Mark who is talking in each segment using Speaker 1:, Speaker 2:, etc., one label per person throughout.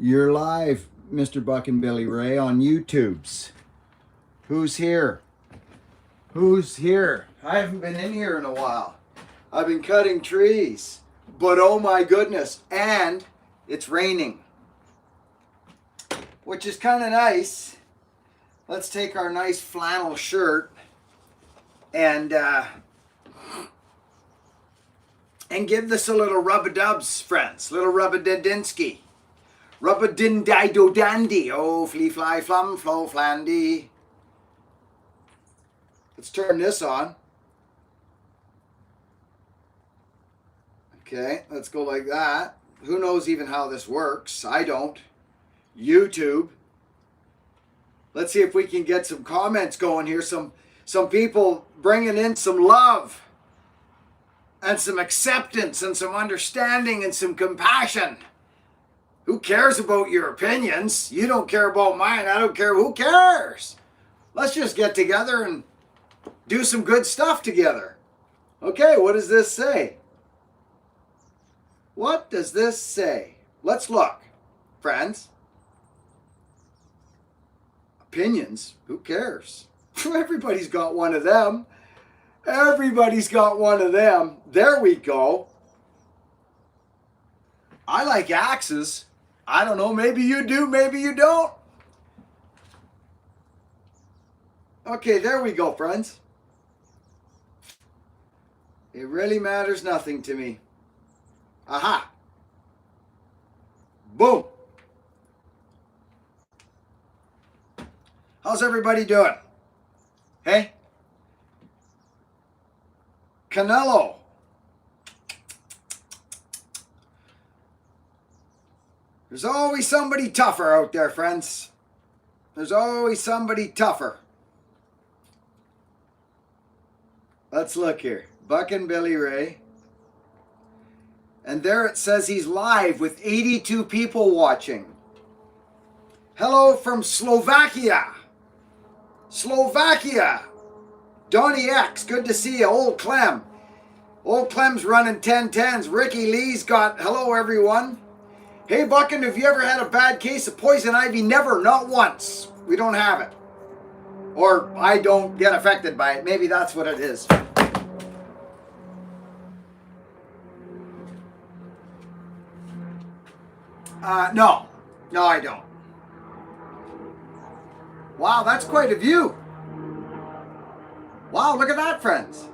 Speaker 1: You're live, Mr. Buckin Billy Ray, on YouTube's. Who's here? Who's here? I haven't been in here in a while. I've been cutting trees. But oh my goodness, and it's raining. Which is kind of nice. Let's take our nice flannel shirt and give this a little rub-a-dubs, friends. Little rub-a-didinsky. Rub-a-din-di-do-dandy. Oh, flee, fly, flum, flow, flandy. Let's turn this on. Okay, let's go like that. Who knows even how this works? I don't. YouTube. Let's see if we can get some comments going here. Some people bringing in some love and some acceptance and some understanding and some compassion. Who cares about your opinions? You don't care about mine. I don't care. Who cares? Let's just get together and do some good stuff together. Okay, what does this say? What does this say? Let's look, friends. Opinions? Who cares? Everybody's got one of them. Everybody's got one of them. There we go. I like axes. I don't know, maybe you do, maybe you don't. Okay, there we go, friends. It really matters nothing to me. Aha. Boom. How's everybody doing? Hey? Canelo. There's always somebody tougher out there, friends. There's always somebody tougher. Let's look here. Buckin Billy Ray. And there it says he's live with 82 people watching. Hello from Slovakia. Slovakia. Donnie X, good to see you. Old Clem. Old Clem's running 10-10s. Ricky Lee's got, hello everyone. Hey Buckin, have you ever had a bad case of poison ivy? Never, not once. We don't have it. Or I don't get affected by it. Maybe that's what it is. No, I don't. Wow, that's quite a view. Wow, look at that, friends.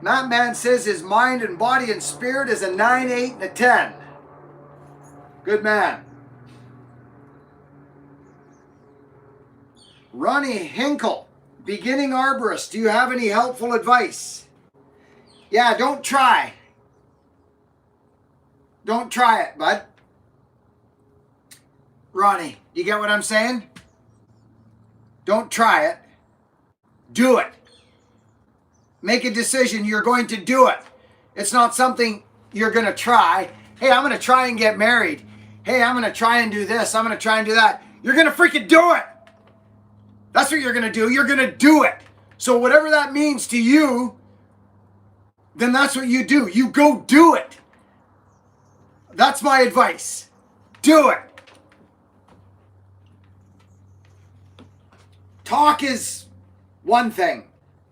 Speaker 1: That man says his mind and body and spirit is a 9, 8, and a 10. Good man. Ronnie Hinkle, beginning arborist, do you have any helpful advice? Yeah, don't try. Don't try it, bud. Ronnie, you get what I'm saying? Don't try it. Do it. Make a decision. You're going to do it. It's not something you're going to try. Hey, I'm going to try and get married. Hey, I'm going to try and do this. I'm going to try and do that. You're going to freaking do it. That's what you're going to do. You're going to do it. So whatever that means to you, then that's what you do. You go do it. That's my advice. Do it. Talk is one thing.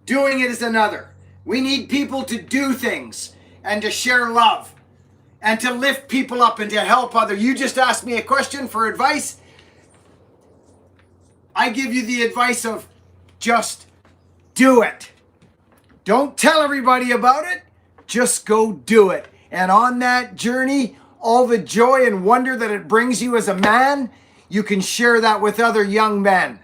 Speaker 1: Doing it is another. We need people to do things and to share love and to lift people up and to help others. You just asked me a question for advice. I give you the advice of just do it. Don't tell everybody about it. Just go do it. And on that journey, all the joy and wonder that it brings you as a man, you can share that with other young men.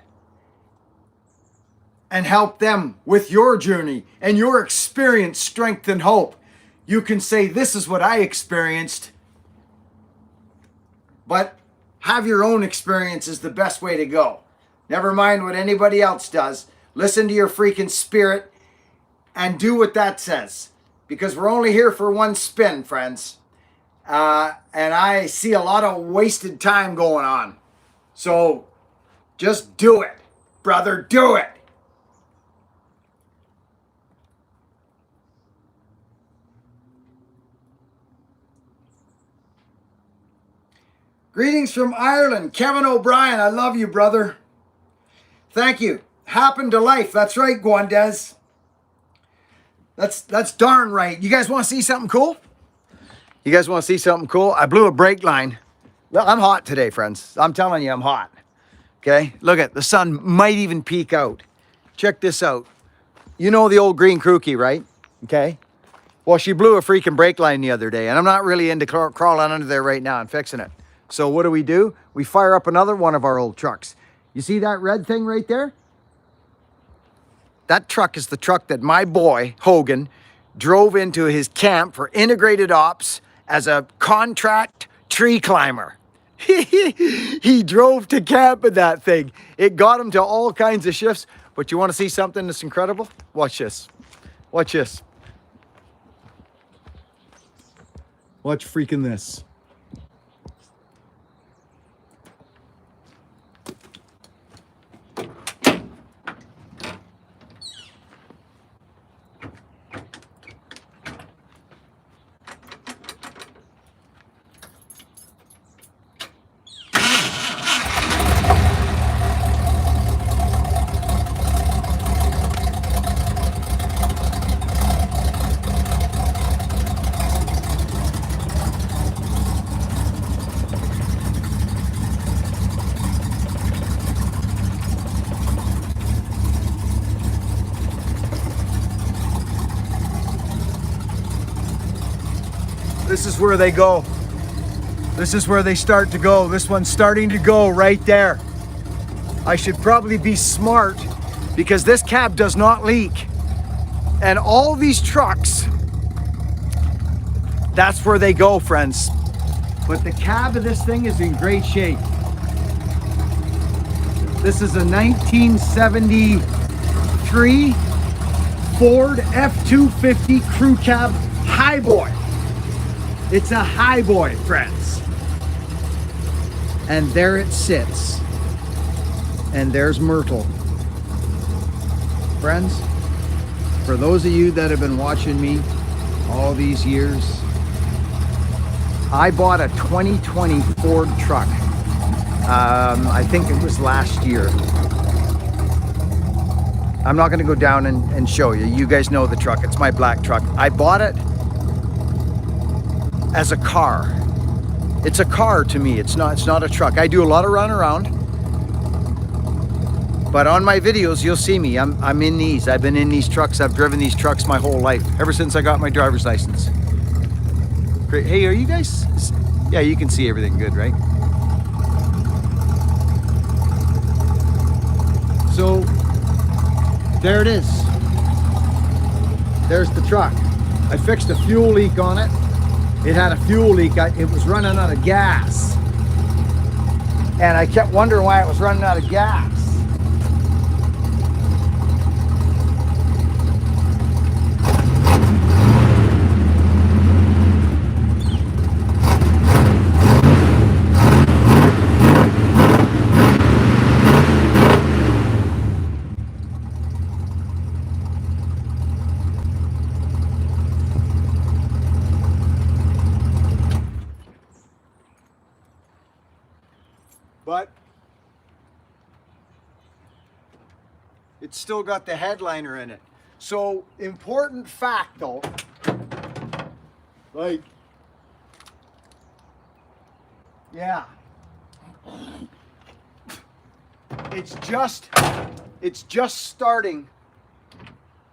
Speaker 1: And help them with your journey and your experience, strength, and hope. You can say, this is what I experienced. But have your own experience is the best way to go. Never mind what anybody else does. Listen to your freaking spirit and do what that says. Because we're only here for one spin, friends. And I see a lot of wasted time going on. So just do it, brother, do it. Greetings from Ireland. Kevin O'Brien, I love you, brother. Thank you. Happened to life. That's right, Guandez. That's darn right. You guys want to see something cool? You guys want to see something cool? I blew a brake line. Well, I'm hot today, friends. I'm telling you, I'm hot. Okay? Look at the sun might even peek out. Check this out. You know the old green crookie, right? Okay? Well, she blew a freaking brake line the other day, and I'm not really into crawling under there right now and fixing it. So what do? We fire up another one of our old trucks. You see that red thing right there? That truck is the truck that my boy, Hogan, drove into his camp for integrated ops as a contract tree climber. He drove to camp in that thing. It got him to all kinds of shifts. But you want to see something that's incredible? Watch this. Watch this. Watch freaking this. This is where they go. This is where they start to go. This one's starting to go right there. I should probably be smart because this cab does not leak. And all these trucks, that's where they go, friends. But the cab of this thing is in great shape. This is a 1973 Ford F-250 crew cab highboy. It's a highboy, friends. And there it sits. And there's Myrtle. Friends, for those of you that have been watching me all these years, I bought a 2020 Ford truck. I think it was last year. I'm not going to go down and show you. You guys know the truck. It's my black truck. I bought it as a car. It's a car to me. It's not a truck. I do a lot of run around. But on my videos, you'll see me. I'm in these. I've been in these trucks. I've driven these trucks my whole life, ever since I got my driver's license. Great. Hey, are you guys? Yeah, you can see everything good, right? So, there it is. There's the truck. I fixed a fuel leak on it. It had a fuel leak. It was running out of gas. And I kept wondering why it was running out of gas. But it's still got the headliner in it. So, important fact though, like, yeah, it's just starting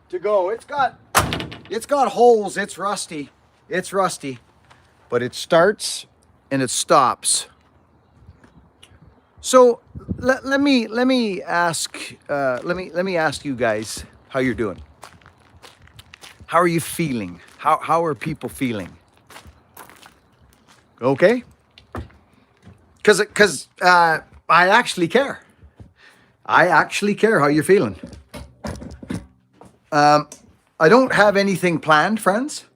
Speaker 1: to go. It's got holes. It's rusty, but it starts and it stops. So let me ask you guys how you're doing. How are you feeling? How are people feeling? Okay? Because I actually care. I actually care how you're feeling. I don't have anything planned, friends.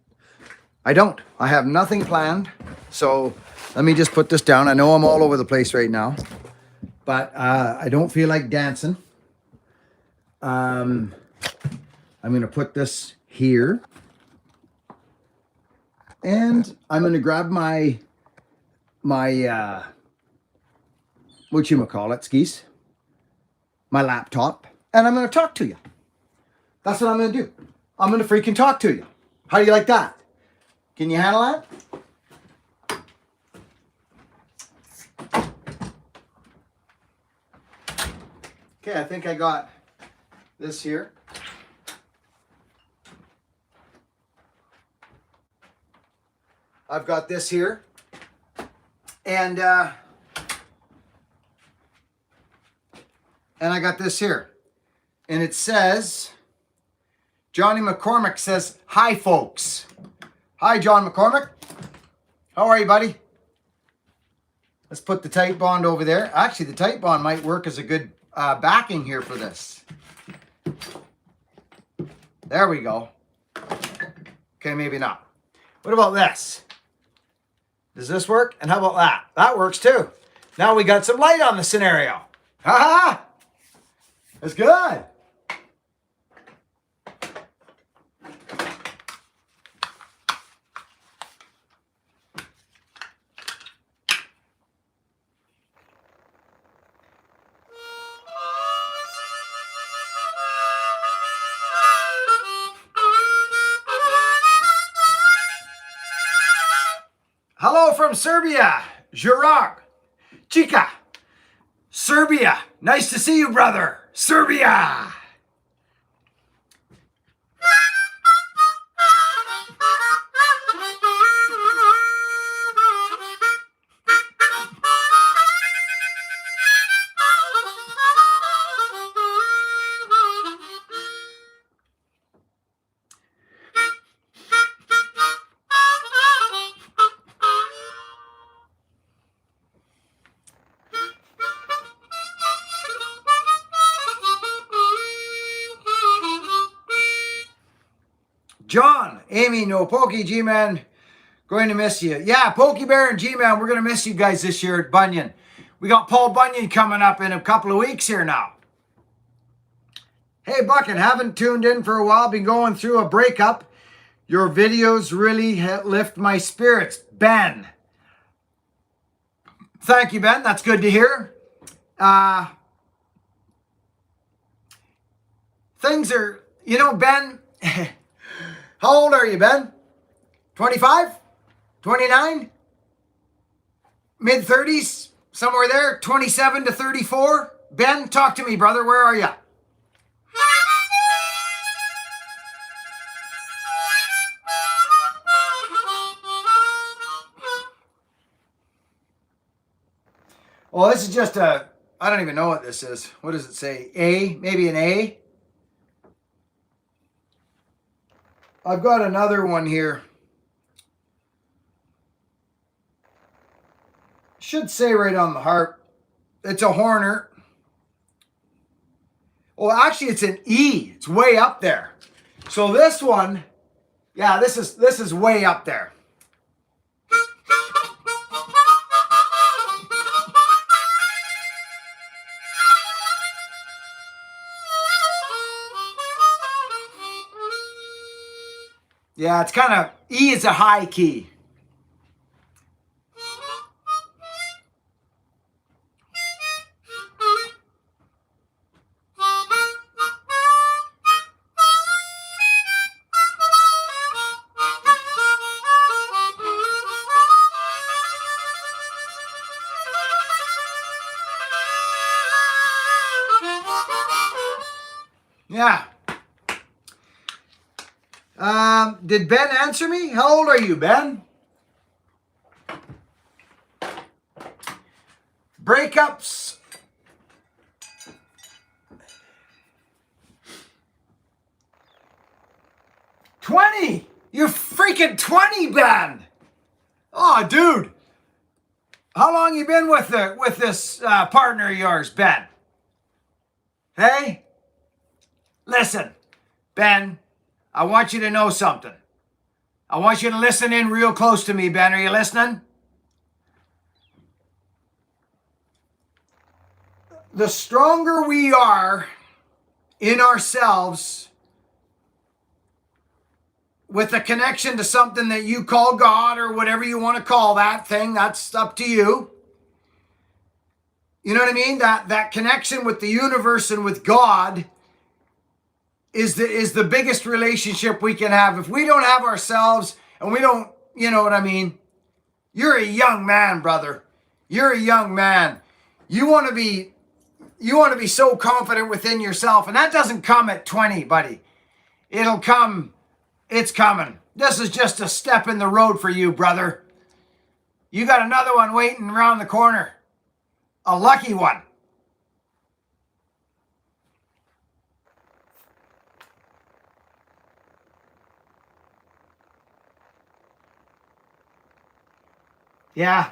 Speaker 1: I don't. I have nothing planned. So let me just put this down. I know I'm all over the place right now. But I don't feel like dancing. I'm going to put this here. And I'm going to grab my skis, my laptop, and I'm going to talk to you. That's what I'm going to do. I'm going to freaking talk to you. How do you like that? Can you handle that? Okay, I think I got this here. I've got this here. And I got this here. And it says, Johnny McCormick says, hi folks. Hi John McCormick. How are you, buddy? Let's put the tight bond over there. Actually, the tight bond might work as a good backing here for this. There we go. Okay, maybe not. What about this? Does this work? And how about that? That works too. Now we got some light on the scenario. Ha ha! That's good. Hello from Serbia, Jurag, Chica, Serbia. Nice to see you, brother. Serbia. John, Amy, no Pokey, G-Man, going to miss you. Yeah, Pokey Bear and G-Man, we're going to miss you guys this year at Bunyan. We got Paul Bunyan coming up in a couple of weeks here now. Hey, Buckin, haven't tuned in for a while. Been going through a breakup. Your videos really lift my spirits. Ben. Thank you, Ben. That's good to hear. Things are, you know, Ben... How old are you, Ben? 25? 29? Mid-30s? Somewhere there? 27 to 34? Ben, talk to me, brother. Where are you? Well, this is just a... I don't even know what this is. What does it say? A? Maybe an A? I've got another one here. Should say right on the harp. It's a Horner. Well, actually, it's an E. It's way up there. So this one, yeah, this is way up there. Yeah, it's kind of, E is a high key. Yeah. Did Ben answer me? How old are you, Ben? Breakups. $20. You're freaking 20, Ben. Oh, dude. How long you been with this partner of yours, Ben? Hey? Listen, Ben, I want you to know something. I want you to listen in real close to me, Ben. Are you listening? The stronger we are in ourselves with a connection to something that you call God or whatever you want to call that thing, that's up to you. You know what I mean? That connection with the universe and with God is the biggest relationship we can have. If we don't have ourselves and we don't, you know what I mean? You're a young man, brother. You're a young man. You want to be so confident within yourself, and that doesn't come at 20, buddy. It'll come. It's coming. This is just a step in the road for you, brother. You got another one waiting around the corner. A lucky one. Yeah.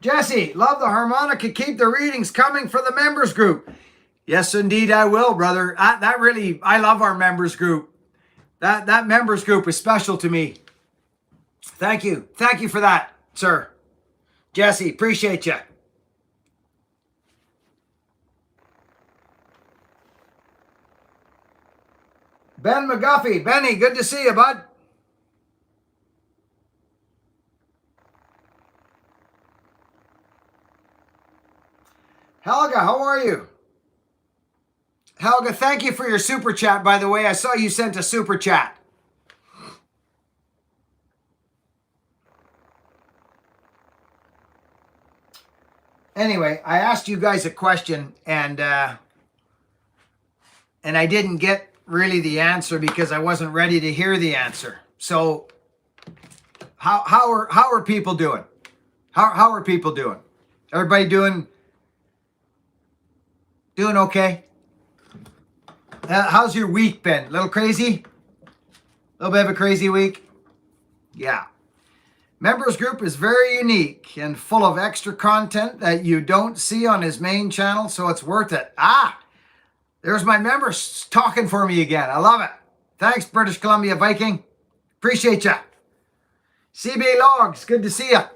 Speaker 1: Jesse, love the harmonica. Keep the readings coming for the members group. Yes, indeed, I will, brother. I love our members group. That members group is special to me. Thank you. Thank you for that, sir. Jesse, appreciate you. Ben McGuffey. Benny, good to see you, bud. Helga, how are you? Helga, thank you for your super chat, by the way. I saw you sent a super chat. Anyway, I asked you guys a question, and I didn't get really the answer because I wasn't ready to hear the answer. So, how are people doing? How are people doing? Everybody doing okay? How's your week been? A little crazy? A little bit of a crazy week? Yeah. Members group is very unique and full of extra content that you don't see on his main channel, so it's worth it. There's my members talking for me again. I love it. Thanks, British Columbia Viking. Appreciate ya. CBA Logs, good to see ya.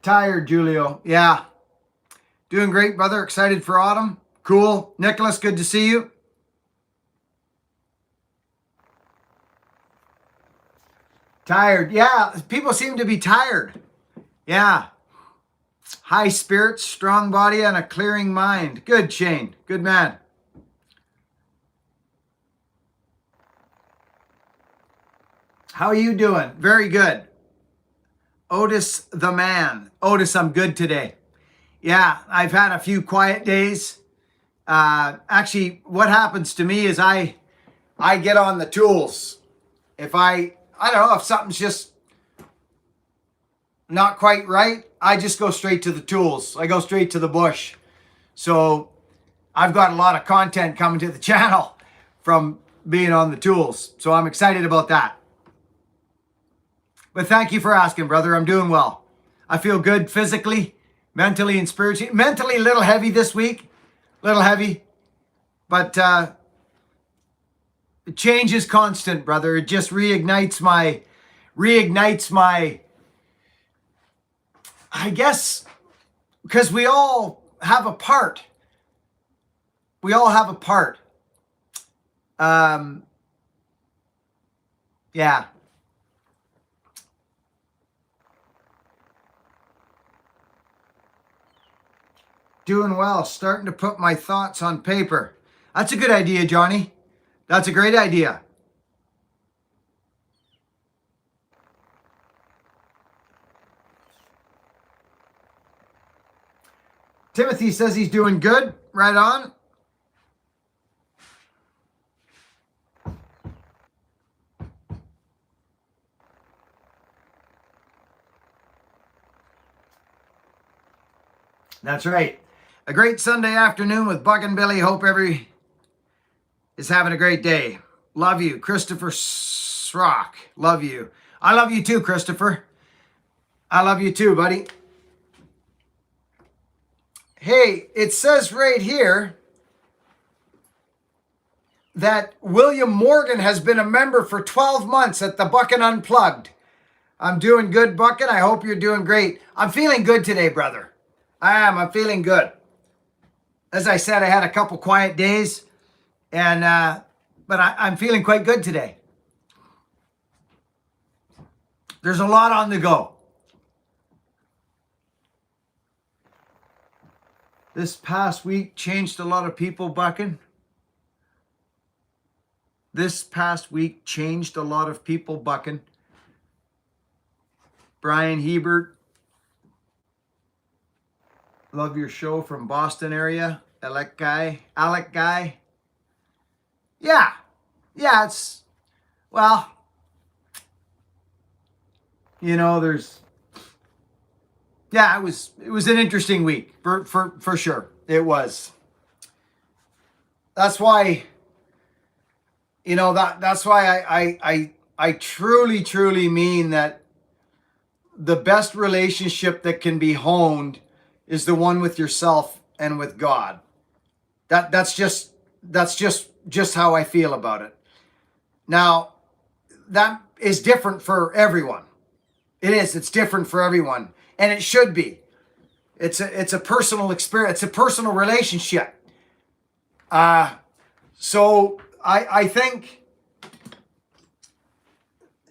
Speaker 1: Tired, Julio. Yeah. Doing great, brother. Excited for autumn. Cool. Nicholas, good to see you. Tired. Yeah, people seem to be tired. Yeah. High spirits, strong body, and a clearing mind. Good, Shane. Good man. How are you doing? Very good. Otis the man. Otis, I'm good today. Yeah, I've had a few quiet days. Actually, what happens to me is I get on the tools. If I don't know, if something's just not quite right, I just go straight to the tools. I go straight to the bush. So I've got a lot of content coming to the channel from being on the tools. So I'm excited about that. But thank you for asking, brother. I'm doing well. I feel good physically, mentally, and spiritually. Mentally a little heavy this week. A little heavy. But change is constant, brother. It just reignites my, I guess, because we all have a part. We all have a part. Yeah. Doing well. Starting to put my thoughts on paper. That's a good idea, Johnny. That's a great idea. Timothy says he's doing good. Right on. That's right. A great Sunday afternoon with Buckin Billy. Hope every is having a great day. Love you, Christopher Srock. Love you. I love you too, Christopher. I love you too, buddy. Hey, it says right here that William Morgan has been a member for 12 months at the Buckin Unplugged. I'm doing good, Buckin. I hope you're doing great. I'm feeling good today, brother. I am. I'm feeling good. as I said, I had a couple quiet days, and but I'm feeling quite good today. There's a lot on the go. This past week changed a lot of people, Buckin. This past week changed a lot of people, Buckin. Brian Hebert. Love your show from Boston area. Alec guy. Yeah, it's, well, you know, it was an interesting week for sure. It was. That's why, you know, that's why I truly mean that the best relationship that can be honed is the one with yourself and with God. That's just how I feel about it. Now, that is different for everyone. It's different for everyone, and it should be. It's a personal experience. It's a personal relationship. So I think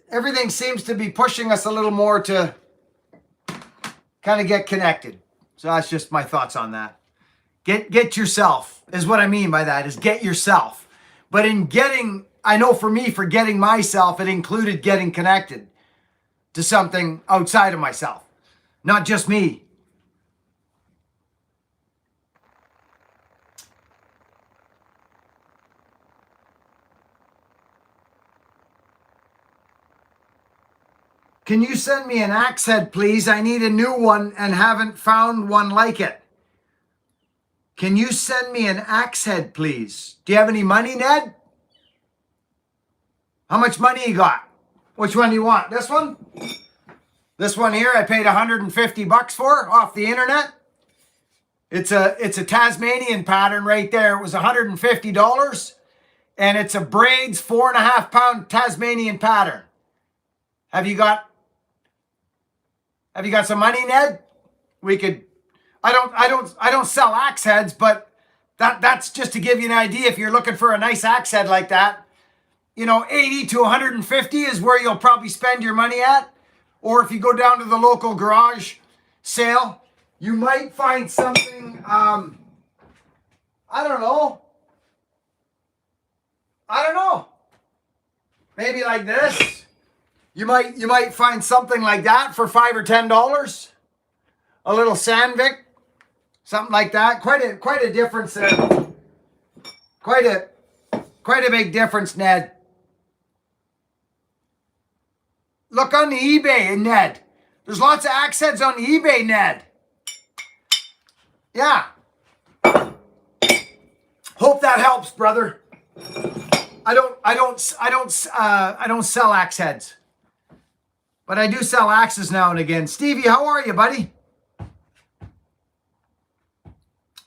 Speaker 1: everything seems to be pushing us a little more to kind of get connected. So that's just my thoughts on that. Get yourself is what I mean by that, is get yourself. But in getting, I know for me, for getting myself, it included getting connected to something outside of myself, not just me. Can you send me an axe head, please? I need a new one and haven't found one like it. Can you send me an axe head, please? Do you have any money, Ned? How much money you got? Which one do you want? This one? This one here I paid $150 for off the internet. It's a Tasmanian pattern right there. It was $150. And it's a braids 4.5 pound Tasmanian pattern. Have you got some money, Ned? We could. I don't sell axe heads, but that's just to give you an idea. If you're looking for a nice axe head like that, you know, 80 to 150 is where you'll probably spend your money at. Or if you go down to the local garage sale, you might find something. I don't know. Maybe like this. You might find something like that for $5 or $10. A little Sandvik, something like that. Quite a difference there. Quite a big difference, Ned. Look on the eBay, Ned. There's lots of axe heads on the eBay, Ned. Yeah. Hope that helps, brother. I don't sell axe heads. But I do sell axes now and again. Stevie, how are you, buddy?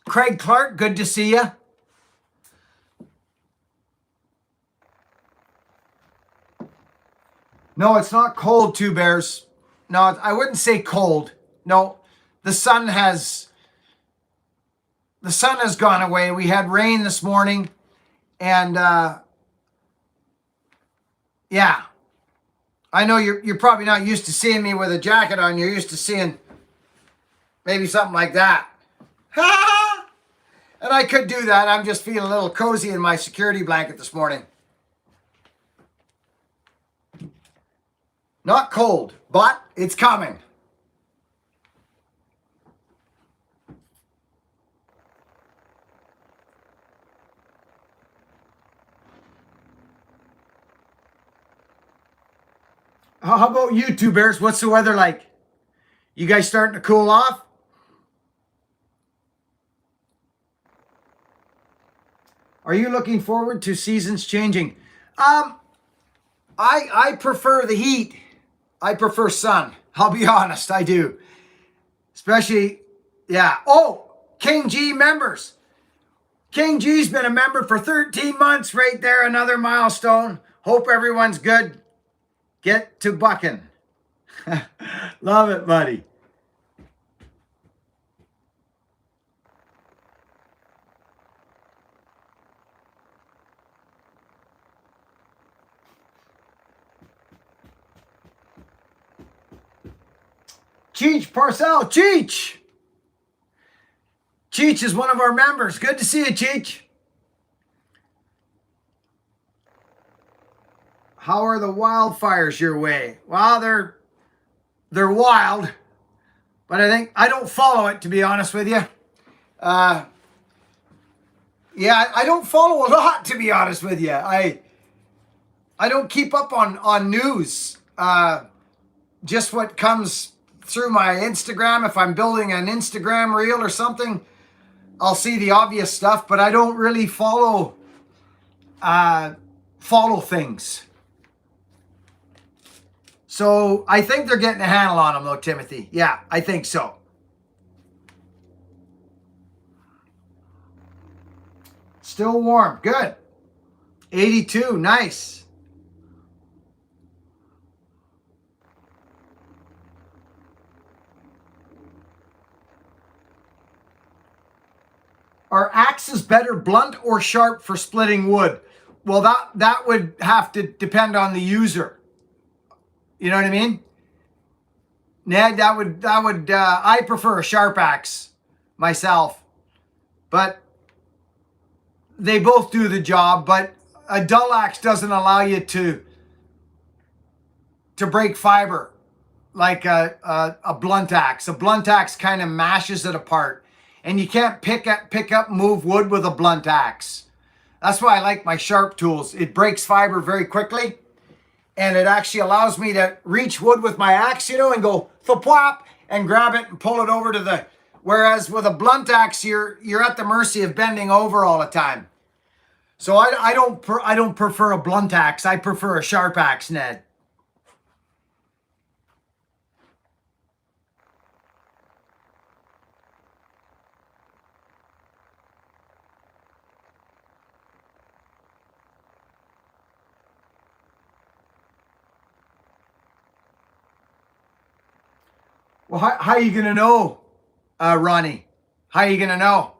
Speaker 1: Craig Clark, good to see you. No, it's not cold, Two Bears. No, I wouldn't say cold. No, the sun has gone away. We had rain this morning, and yeah. I know you're probably not used to seeing me with a jacket on. You're used to seeing maybe something like that. And I could do that. I'm just feeling a little cozy in my security blanket this morning. Not cold, but it's coming. How about you, Two Bears? What's the weather like? You guys starting to cool off? Are you looking forward to seasons changing? I prefer the heat. I prefer sun. I'll be honest, I do. Especially, yeah. Oh, King G members. King G's been a member for 13 months right there. Another milestone. Hope everyone's good. Get to Buckin. Love it, buddy. Cheech Parcell. Cheech! Cheech is one of our members. Good to see you, Cheech. How are the wildfires your way? Well, they're wild, but I don't follow it, to be honest with you. Yeah, I don't follow a lot, to be honest with you. I don't keep up on news. Just what comes through my Instagram. If I'm building an Instagram reel or something, I'll see the obvious stuff, but I don't really follow things. So I think they're getting a handle on them, though, Timothy. Yeah, I think so. Still warm. Good. 82. Nice. Are axes better blunt or sharp for splitting wood? Well, that would have to depend on the user. You know what I mean? Ned, that would I prefer a sharp axe myself. But they both do the job, but a dull axe doesn't allow you to break fiber like a blunt axe. A blunt axe kind of mashes it apart, and you can't pick up move wood with a blunt axe. That's why I like my sharp tools. It breaks fiber very quickly, and it actually allows me to reach wood with my axe, and go thwap and grab it and pull it over to the. Whereas with a blunt axe, you're at the mercy of bending over all the time. So I don't prefer a blunt axe. I prefer a sharp axe, Ned. Well, how are you going to know, Ronnie? How are you going to know?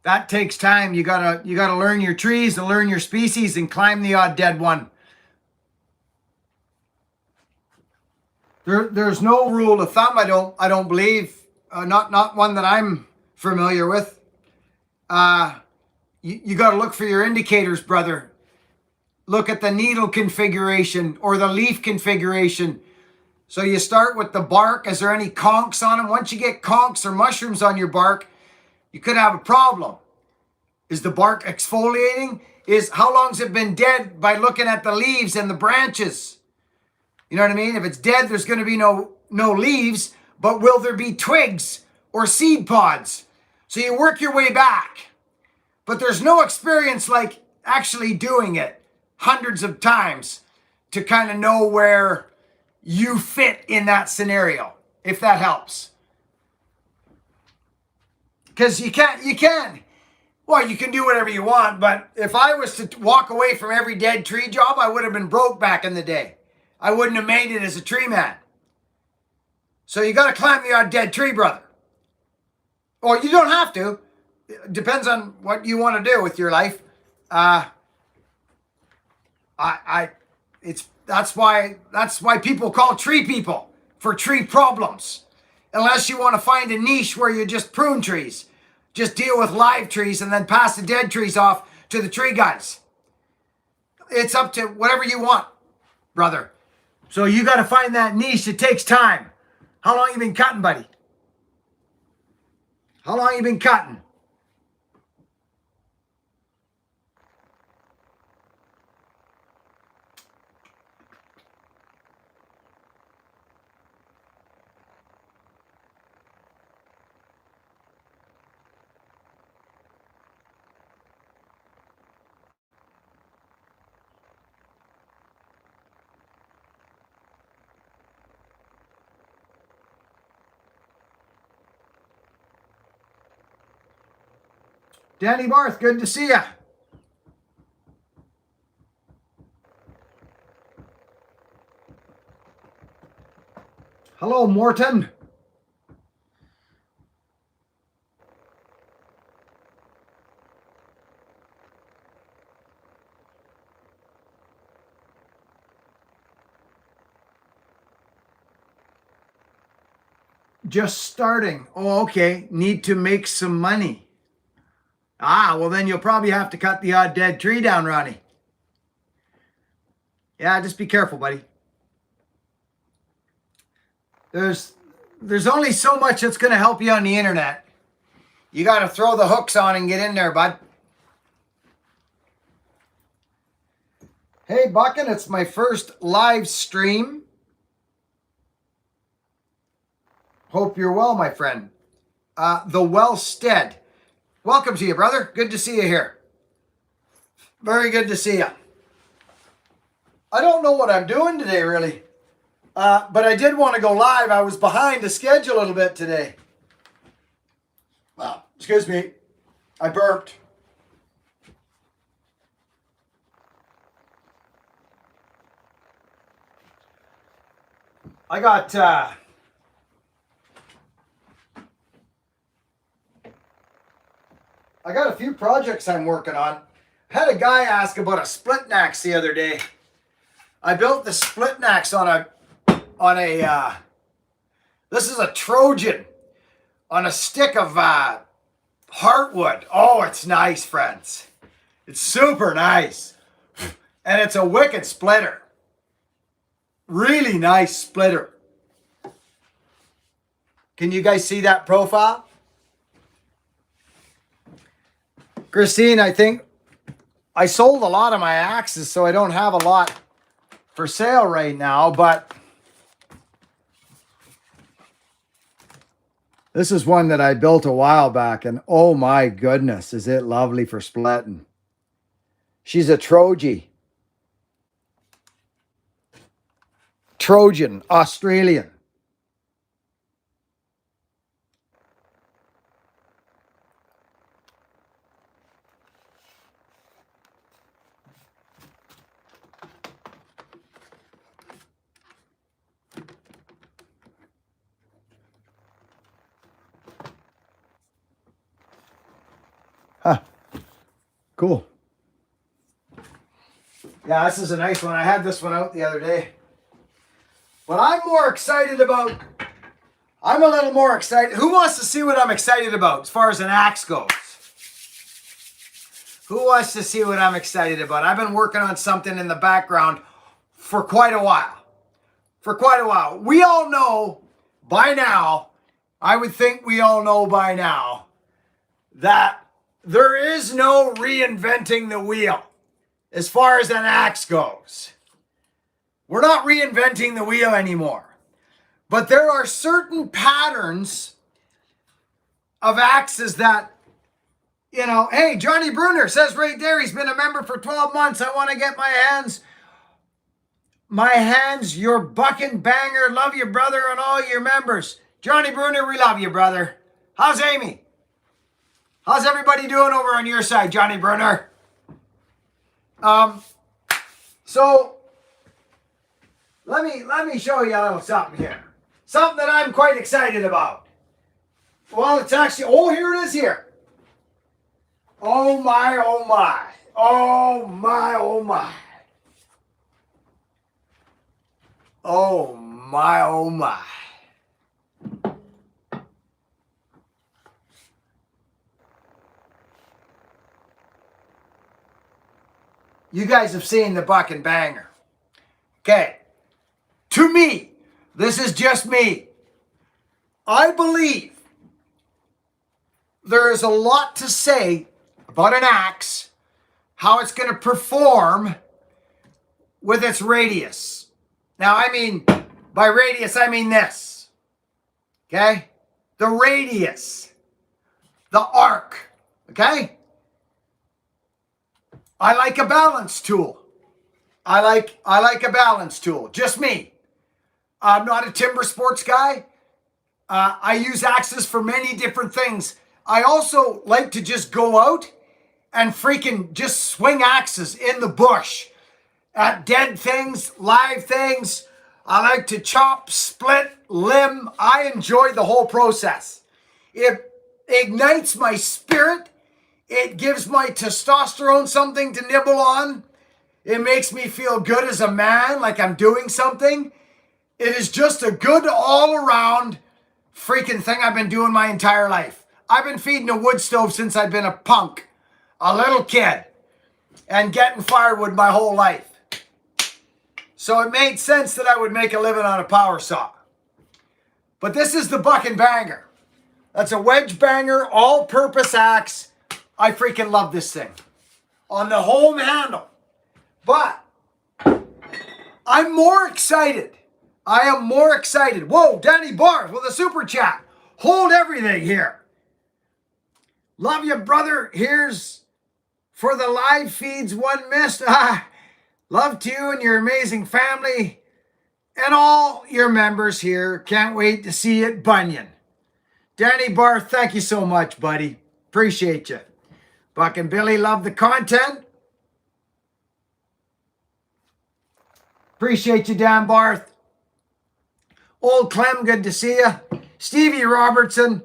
Speaker 1: That takes time. You gotta learn your trees and learn your species and climb the odd dead one. There's no rule of thumb. I don't believe. Not one that I'm familiar with. You got to look for your indicators, brother. Look at the needle configuration or the leaf configuration. So you start with the bark. Is there any conchs on them? Once you get conchs or mushrooms on your bark, you could have a problem. Is the bark exfoliating? How long's it been dead by looking at the leaves and the branches? You know what I mean? If it's dead, there's going to be no leaves, but will there be twigs or seed pods? So you work your way back. But there's no experience like actually doing it hundreds of times to kind of know where you fit in that scenario, if that helps. Because you can. Well, you can do whatever you want, but if I was to walk away from every dead tree job, I would have been broke back in the day. I wouldn't have made it as a tree man. So you got to climb the odd dead tree, brother. Or you don't have to. It depends on what you want to do with your life. That's why people call tree people, for tree problems. Unless you want to find a niche where you just prune trees. Just deal with live trees and then pass the dead trees off to the tree guys. It's up to whatever you want, brother. So you got to find that niche. It takes time. How long you been cutting, buddy? How long you been cutting? Danny Barth, good to see you. Hello, Morton. Just starting. Oh, okay. Need to make some money. Ah, well then you'll probably have to cut the odd dead tree down, Ronnie. Yeah, just be careful, buddy. There's only so much that's going to help you on the internet. You got to throw the hooks on and get in there, bud. Hey, Buckin, it's my first live stream. Hope you're well, my friend. The Wellstead. Welcome to you, brother. Good to see you here. Very good to see you. I don't know what I'm doing today, really. But I did want to go live. I was behind the schedule a little bit today. Wow, excuse me. I burped. I got a few projects I'm working on. I had a guy ask about a split axe the other day. I built the split axe on a this is a Trojan on a stick of heartwood. Oh, it's nice, friends. It's super nice. And it's a wicked splitter. Really nice splitter. Can you guys see that profile? Christine, I think I sold a lot of my axes, so I don't have a lot for sale right now, but this is one that I built a while back, and oh my goodness, is it lovely for splitting. She's a Trojan, Australian. Huh. Cool. Yeah, this is a nice one. I had this one out the other day. But I'm a little more excited. Who wants to see what I'm excited about as far as an axe goes? Who wants to see what I'm excited about? I've been working on something in the background for quite a while. We all know by now, I would think we all know by now, that there is no reinventing the wheel as far as an axe goes. We're not reinventing the wheel anymore. But there are certain patterns of axes that, you know, hey, Johnny Bruner says right there, he's been a member for 12 months. I want to get my hands, your bucking banger. Love you, brother, and all your members. Johnny Bruner, we love you, brother. How's Amy? How's everybody doing over on your side, Johnny Bruner? So let me show you a little something here. Something that I'm quite excited about. Well, it's actually, oh, here it is here. Oh my, oh my. Oh my, oh my. Oh my, oh my. You guys have seen the Buckin Banger. Okay. To me, this is just me. I believe there is a lot to say about an axe, how it's going to perform with its radius. Now, I mean, by radius, I mean this. Okay? The radius. The arc. Okay? I like a balance tool. I like a balance tool. Just me. I'm not a timber sports guy. I use axes for many different things. I also like to just go out and freaking just swing axes in the bush at dead things, live things. I like to chop, split, limb. I enjoy the whole process. It ignites my spirit. It gives my testosterone something to nibble on. It makes me feel good as a man, like I'm doing something. It is just a good all-around freaking thing I've been doing my entire life. I've been feeding a wood stove since I've been a punk, a little kid, and getting firewood my whole life. So it made sense that I would make a living on a power saw. But this is the Buckin Banger. That's a wedge banger, all-purpose axe. I freaking love this thing. On the home handle. But I'm more excited. I am more excited. Whoa, Danny Barth with a super chat. Hold everything here. Love you, brother. Here's for the live feeds one missed. Love to you and your amazing family and all your members here. Can't wait to see it, Bunyan. Danny Barth, thank you so much, buddy. Appreciate you. Buckin Billy, love the content. Appreciate you, Dan Barth. Old Clem, good to see you. Stevie Robertson.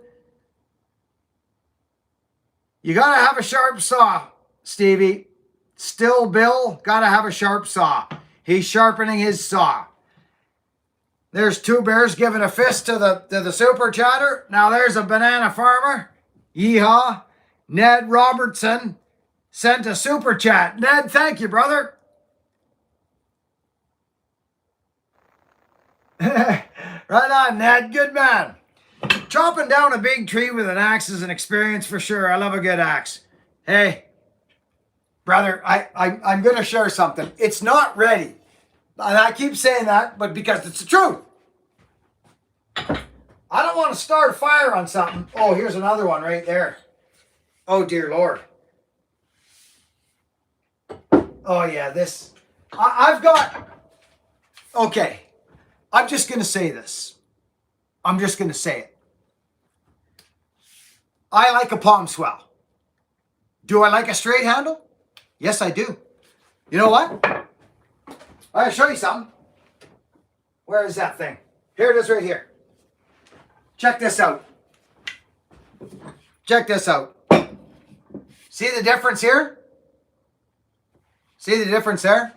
Speaker 1: You got to have a sharp saw, Stevie. Still Bill, got to have a sharp saw. He's sharpening his saw. There's Two Bears giving a fist to the super chatter. Now there's a banana farmer. Yeehaw. Ned Robertson sent a super chat. Ned, thank you, brother. Right on, Ned. Good man. Chopping down a big tree with an axe is an experience for sure. I love a good axe. Hey, brother, I'm going to share something. It's not ready. And I keep saying that, but because it's the truth. I don't want to start a fire on something. Oh, here's another one right there. Oh, dear Lord. Oh, yeah, this. I've got. Okay. I'm just going to say this. I'm just going to say it. I like a palm swell. Do I like a straight handle? Yes, I do. You know what? I'll show you something. Where is that thing? Here it is right here. Check this out. Check this out. See the difference here? See the difference there?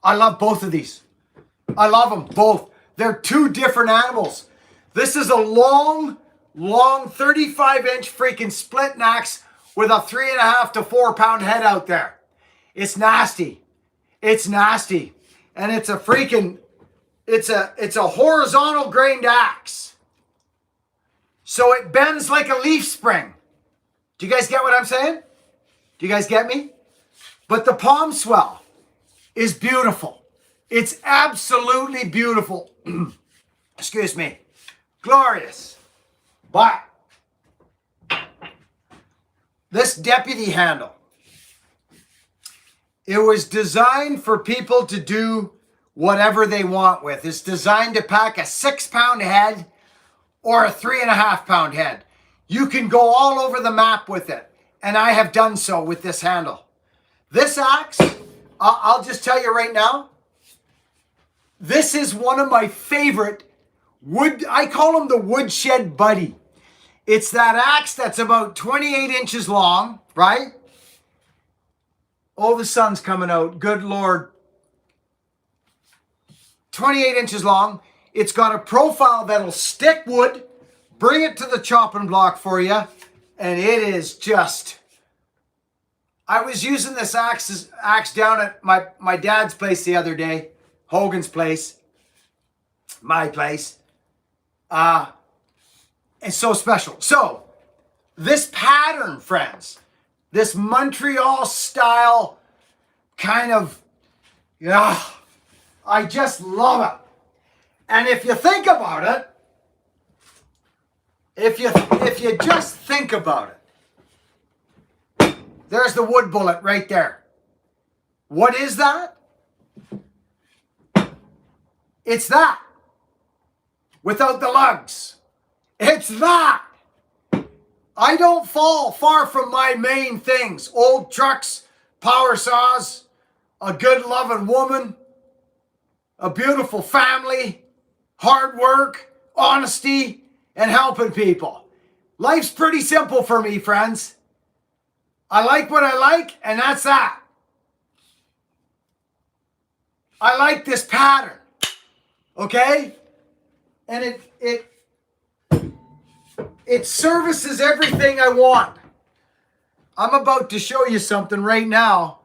Speaker 1: I love both of these. I love them both. They're two different animals. This is a long 35-inch freaking split axe with a 3.5 to 4 pound head out there. It's nasty. It's nasty. And it's a freaking, it's a horizontal grained axe. So it bends like a leaf spring. Do you guys get what I'm saying? Do you guys get me? But the palm swell is beautiful. It's absolutely beautiful. Excuse me. Glorious. But this deputy handle, it was designed for people to do whatever they want with. It's designed to pack a 6 pound head or a 3.5 pound head. You can go all over the map with it. And I have done so with this handle. This axe, I'll just tell you right now, this is one of my favorite wood. I call him the woodshed buddy. It's that axe that's about 28 inches long, right? Oh, the sun's coming out. Good Lord. 28 inches long. It's got a profile that'll stick wood, bring it to the chopping block for you, and it is just... I was using this axe down at my dad's place the other day, Hogan's place, my place. It's so special. So, this pattern, friends, this Montreal style kind of, I just love it. And if you think about it, if you just think about it, there's the wood bullet right there. What is that? It's that. Without the lugs. It's that. I don't fall far from my main things. Old trucks, power saws, a good loving woman, a beautiful family, hard work, honesty, and helping people. Life's pretty simple for me, friends. I like what I like, and that's that. I like this pattern. Okay? And it services everything I want. I'm about to show you something right now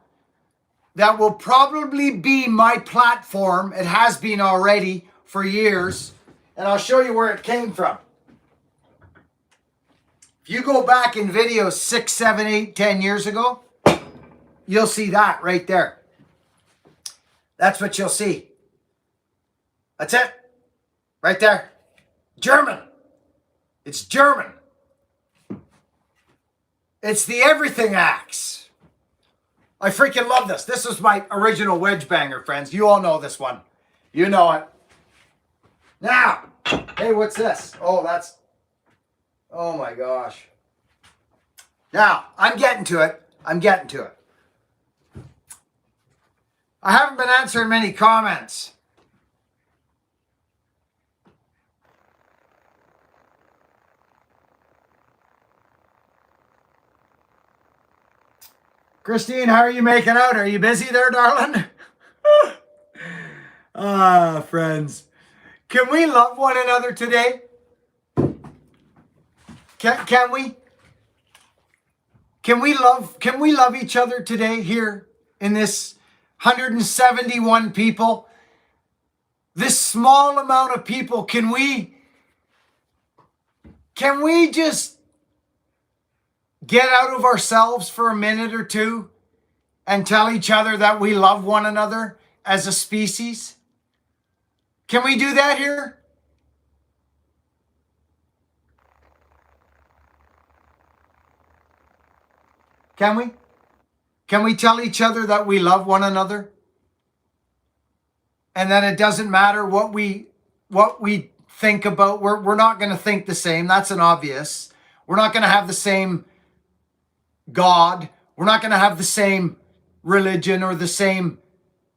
Speaker 1: that will probably be my platform. It has been already for years. And I'll show you where it came from. If you go back in videos 6, 7, 8, 10 years ago, you'll see that right there. That's what you'll see. That's it. Right there. German. It's German. It's the Everything Axe. I freaking love this. This is my original wedge banger, friends. You all know this one. You know it. Now, hey, what's this? Oh, that's... Oh my gosh. Now, I'm getting to it. I haven't been answering many comments. Christine, how are you making out? Are you busy there, darling? Friends. Can we love one another today? Can we? Can we love each other today here in this 171 people? This small amount of people, can we just get out of ourselves for a minute or two and tell each other that we love one another as a species? Can we do that here? Can we? Can we tell each other that we love one another? And that it doesn't matter what we think about. We're not going to think the same. That's an obvious. We're not going to have the same God. We're not going to have the same religion or the same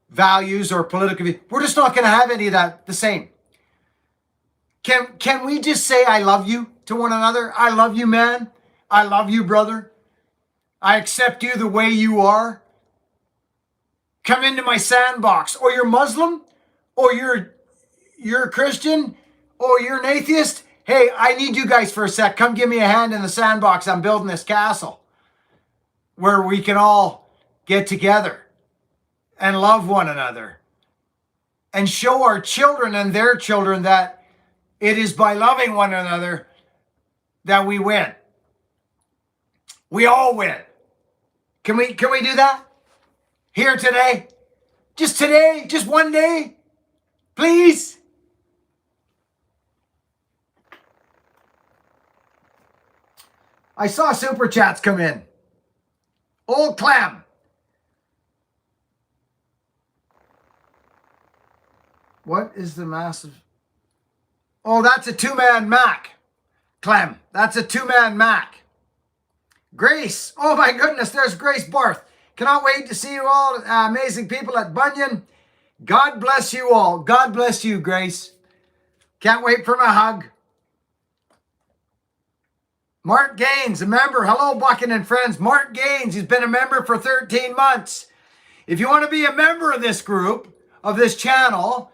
Speaker 1: values or political views. We're just not going to have any of that the same. Can we just say I love you to one another? I love you, man. I love you, brother. I accept you the way you are. Come into my sandbox. Or you're Muslim, or you're a Christian, or you're an atheist. Hey, I need you guys for a sec. Come give me a hand in the sandbox. I'm building this castle where we can all get together and love one another and show our children and their children that it is by loving one another that we win. We all win. Can we do that? Here today? Just today? Just one day? Please? I saw super chats come in. Old Clam. What is the massive... Oh, that's a two-man Mac. Clem, that's a two-man Mac. Grace, oh my goodness, there's Grace Barth. Cannot wait to see you all, amazing people at Bunyan. God bless you all. God bless you, Grace. Can't wait for my hug. Mark Gaines, a member. Hello, Buckin and friends. Mark Gaines, he's been a member for 13 months. If you want to be a member of this group, of this channel,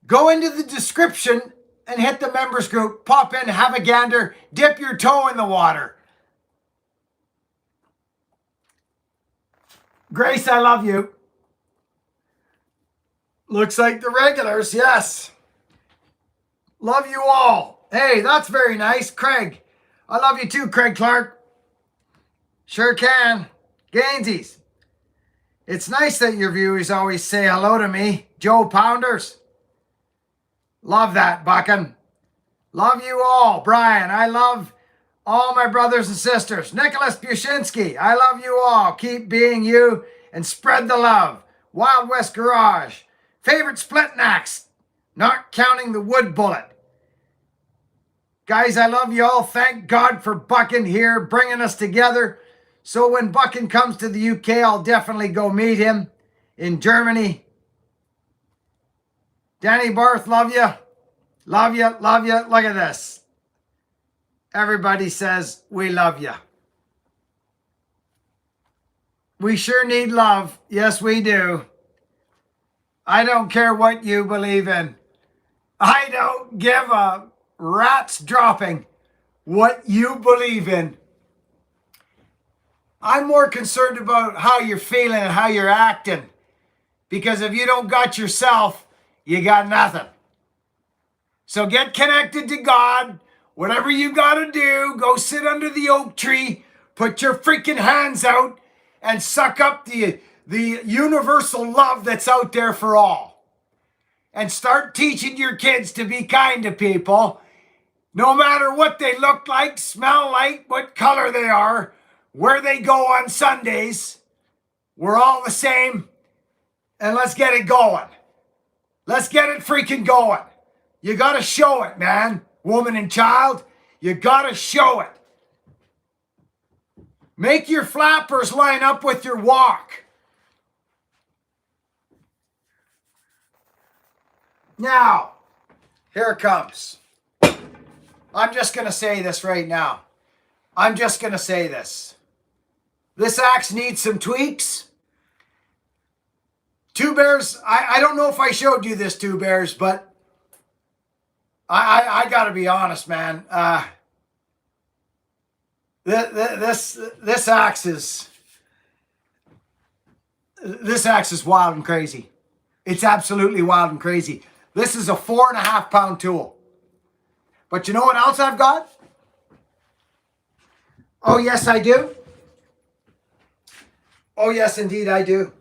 Speaker 1: go into the description and hit the members group. Pop in, have a gander, dip your toe in the water. Grace, I love you. Looks like the regulars, yes. Love you all. Hey, that's very nice. Craig, I love you too, Craig Clark. Sure can. Gainsies. It's nice that your viewers always say hello to me. Joe Pounders. Love that, Buckin. Love you all. Brian, I love all my brothers and sisters. Nicholas Bushinsky, I love you all. Keep being you and spread the love. Wild West Garage. Favorite splitting axe, not counting the wood bullet. Guys, I love you all. Thank God for Buckin here, bringing us together. So when Buckin comes to the UK, I'll definitely go meet him in Germany. Danny Barth, love you. Love you, love you. Look at this. Everybody says, we love you. We sure need love. Yes, we do. I don't care what you believe in. I don't give a rat's dropping what you believe in. I'm more concerned about how you're feeling and how you're acting. Because if you don't got yourself, you got nothing. So get connected to God. Whatever you got to do, go sit under the oak tree, put your freaking hands out, and suck up the universal love that's out there for all. And start teaching your kids to be kind to people, no matter what they look like, smell like, what color they are, where they go on Sundays. We're all the same. And let's get it going. Let's get it freaking going. You got to show it, man, woman and child. You got to show it. Make your flappers line up with your walk. Now, here it comes. I'm just going to say this right now. I'm just going to say this. This axe needs some tweaks. Two Bears, I don't know if I showed you this, Two Bears, but I got to be honest, man. This axe is wild and crazy. It's absolutely wild and crazy. This is a 4.5 pound tool. But you know what else I've got? Oh, yes, I do. Oh, yes, indeed, I do.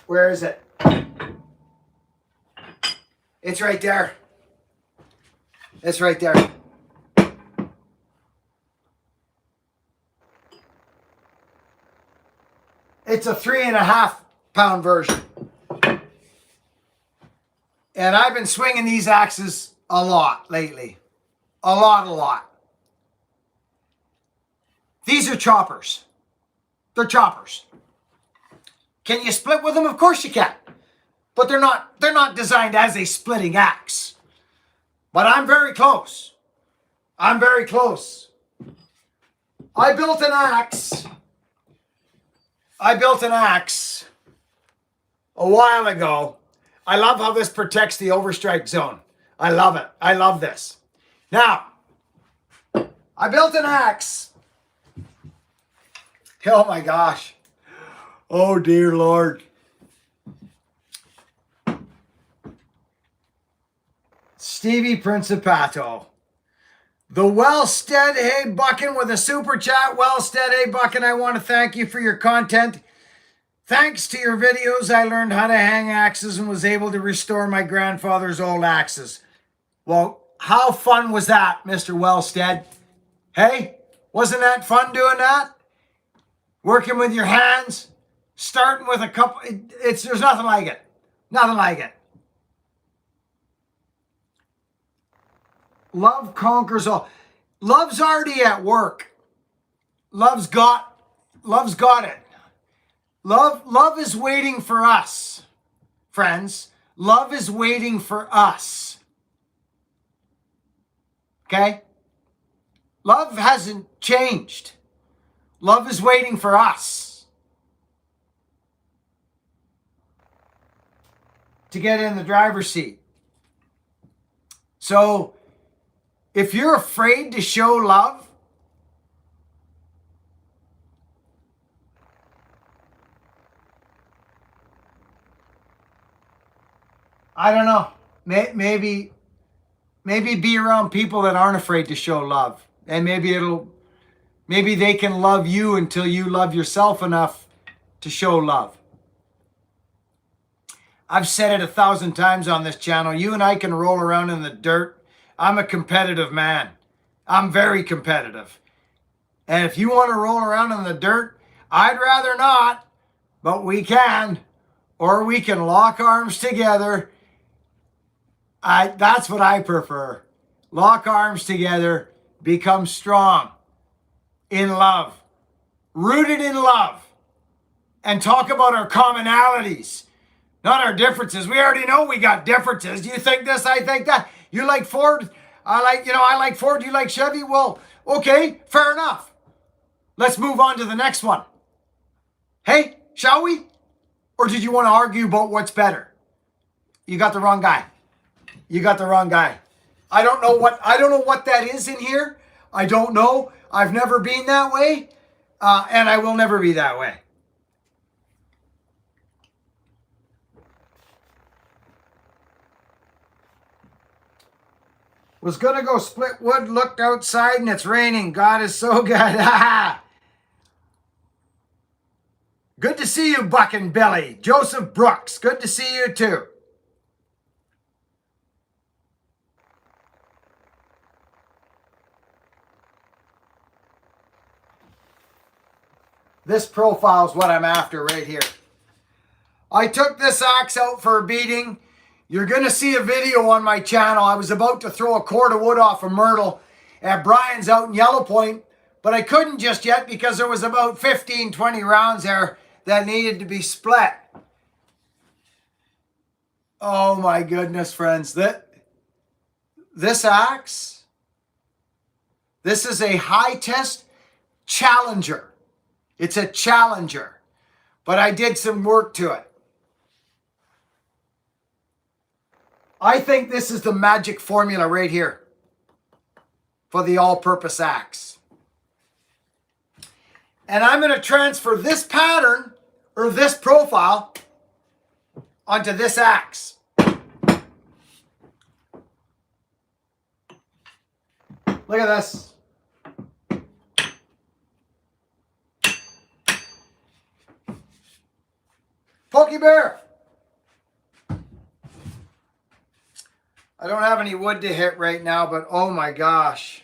Speaker 1: Where is it? It's right there. It's right there. It's a 3.5 pound version. And I've been swinging these axes a lot lately. A lot. These are choppers. They're choppers. Can you split with them? Of course you can. But they're not designed as a splitting axe. But I'm very close. I'm very close. I built an axe a while ago. I love how this protects the overstrike zone. I love it. I love this. Now, I built an axe. Oh my gosh. Oh dear Lord. Stevie Principato. The Wellstead, hey Buckin with a super chat. Wellstead, hey Buckin, I want to thank you for your content. Thanks to your videos, I learned how to hang axes and was able to restore my grandfather's old axes. Well, how fun was that, Mr. Wellstead? Hey, wasn't that fun doing that? Working with your hands, starting with a couple, there's nothing like it. Nothing like it. Love conquers all. Love's already at work. Love's got it. Love is waiting for us, friends. Love is waiting for us. Okay? Love hasn't changed. Love is waiting for us to get in the driver's seat. So, if you're afraid to show love, I don't know. Maybe be around people that aren't afraid to show love. And maybe they can love you until you love yourself enough to show love. I've said it 1,000 times on this channel. You and I can roll around in the dirt. I'm a competitive man. I'm very competitive. And if you want to roll around in the dirt, I'd rather not, but we can. Or we can lock arms together. That's what I prefer. Lock arms together, become strong in love, rooted in love, and talk about our commonalities, not our differences. We already know we got differences. You think this, I think that. You like Ford, I like Ford, you like Chevy. Well, okay, fair enough. Let's move on to the next one. Hey, shall we? Or did you want to argue about what's better? You got the wrong guy. You got the wrong guy. I don't know what that is in here. I don't know. I've never been that way. And I will never be that way. Was going to go split wood, looked outside and it's raining. God is so good. Good to see you, Buckin Billy. Joseph Brooks, good to see you too. This profile is what I'm after right here. I took this axe out for a beating. You're going to see a video on my channel. I was about to throw a cord of wood off a myrtle at Brian's out in Yellow Point, but I couldn't just yet because there was about 15, 20 rounds there that needed to be split. Oh my goodness, friends. This axe, this is a high test Challenger. It's a Challenger, but I did some work to it. I think this is the magic formula right here for the all-purpose axe. And I'm going to transfer this pattern or this profile onto this axe. Look at this. Pokey Bear. I don't have any wood to hit right now, but oh my gosh.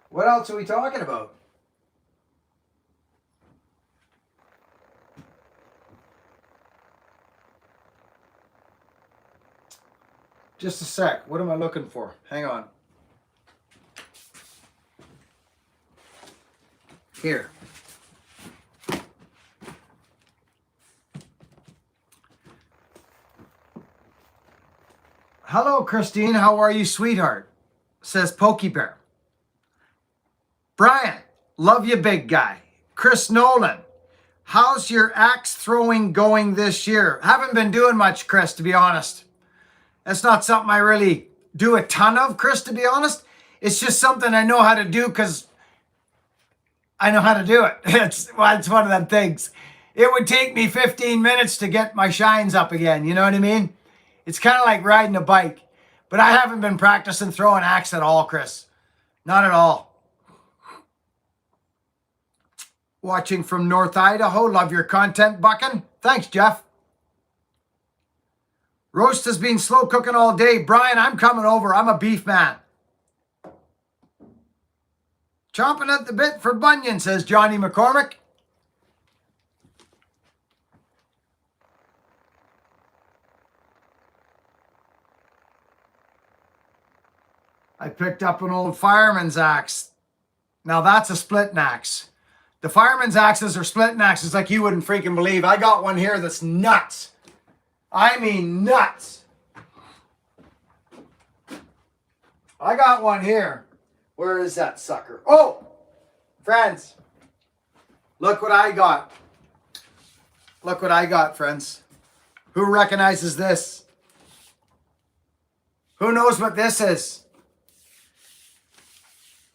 Speaker 1: What else are we talking about? Just a sec. What am I looking for? Hang on. Here. Hello, Christine. How are you, sweetheart? Says Pokey Bear. Brian, love you, big guy. Chris Nolan, how's your axe throwing going this year? Haven't been doing much, Chris, to be honest. That's not something I really do a ton of, Chris, to be honest. It's just something I know how to do because I know how to do it. It's one of them things. It would take me 15 minutes to get my shines up again. You know what I mean? It's kind of like riding a bike. But I haven't been practicing throwing axe at all, Chris. Not at all. Watching from North Idaho. Love your content, Buckin. Thanks, Jeff. Roast has been slow cooking all day. Brian, I'm coming over. I'm a beef man. Chomping at the bit for Bunyan, says Johnny McCormick. I picked up an old fireman's axe. Now that's a splitting axe. The fireman's axes are splitting axes like you wouldn't freaking believe. I got one here that's nuts. I mean nuts. I got one here. Where is that sucker? Oh, friends. Look what I got. Look what I got, friends. Who recognizes this? Who knows what this is?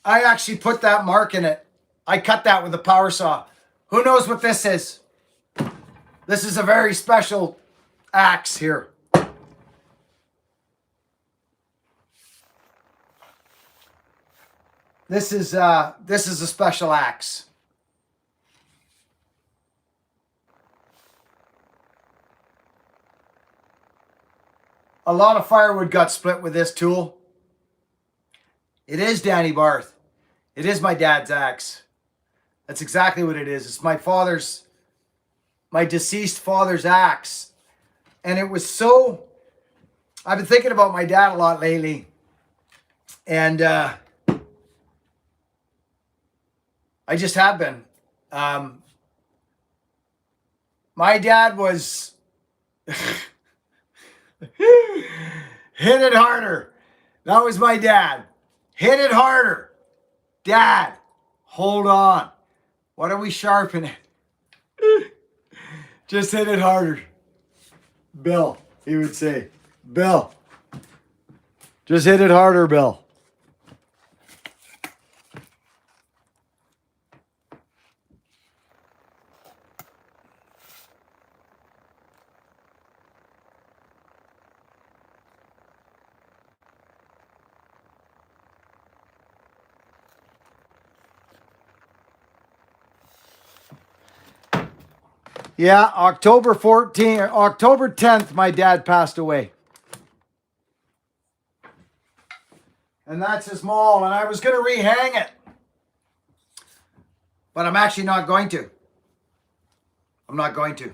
Speaker 1: I actually put that mark in it. I cut that with a power saw. Who knows what this is? This is a very special axe here. This is a special axe. A lot of firewood got split with this tool. It is Danny Barth. It is my dad's axe. That's exactly what it is. It's my deceased father's axe. And it was so, I've been thinking about my dad a lot lately. And I just have been. My dad was, hit it harder. That was my dad. Hit it harder. Dad, hold on. What are we sharpening? Just hit it harder. Bill, he would say. Bill, just hit it harder, Bill. Yeah, October 10th, my dad passed away. And that's his mall, and I was going to rehang it. But I'm actually not going to. I'm not going to.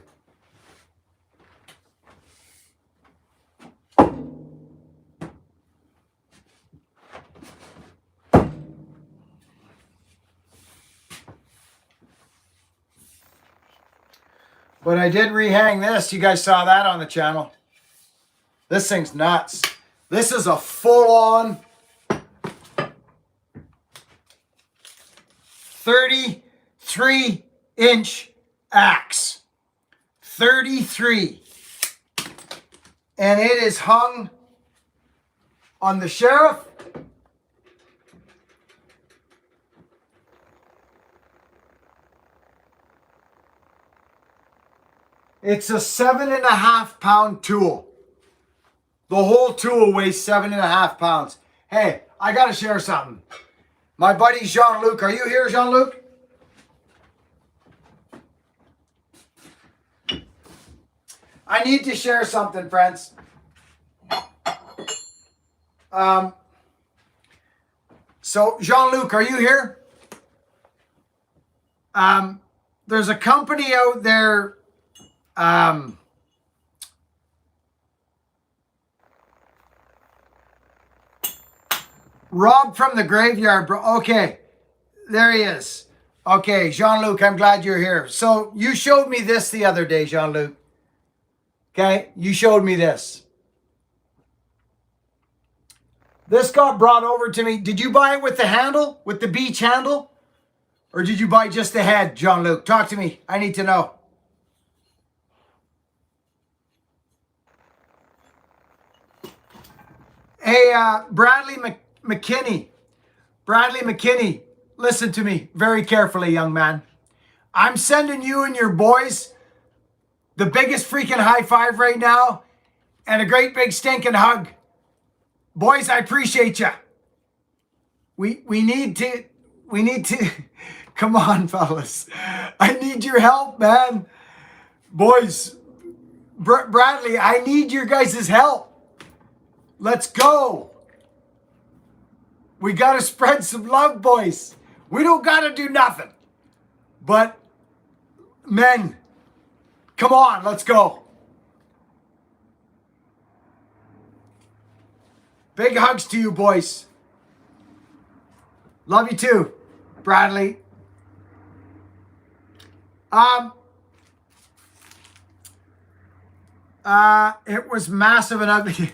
Speaker 1: But I did rehang this. You guys saw that on the channel. This thing's nuts. This is a full-on 33-inch axe. 33. And it is hung on the sheriff. It's a 7.5 pound tool. The whole tool weighs 7.5 pounds. Hey, I got to share something. My buddy Jean-Luc, are you here, Jean-Luc? I need to share something, friends. So Jean-Luc, are you here? There's a company out there. Rob from the graveyard, bro. Okay, there he is. Okay, Jean-Luc, I'm glad you're here. So you showed me this the other day, Jean-Luc. Okay, you showed me this. This got brought over to me. Did you buy it with the handle, with the beach handle? Or did you buy just the head, Jean-Luc? Talk to me. I need to know. Hey, Bradley McKinney. Bradley McKinney, listen to me very carefully, young man. I'm sending you and your boys the biggest freaking high five right now and a great big stinking hug. Boys, I appreciate you. We need to, come on, fellas. I need your help, man. Boys, Bradley, I need your guys' help. Let's go. We got to spread some love, boys. We don't got to do nothing. But, men, come on, let's go. Big hugs to you, boys. Love you too, Bradley. It was massive and ugly.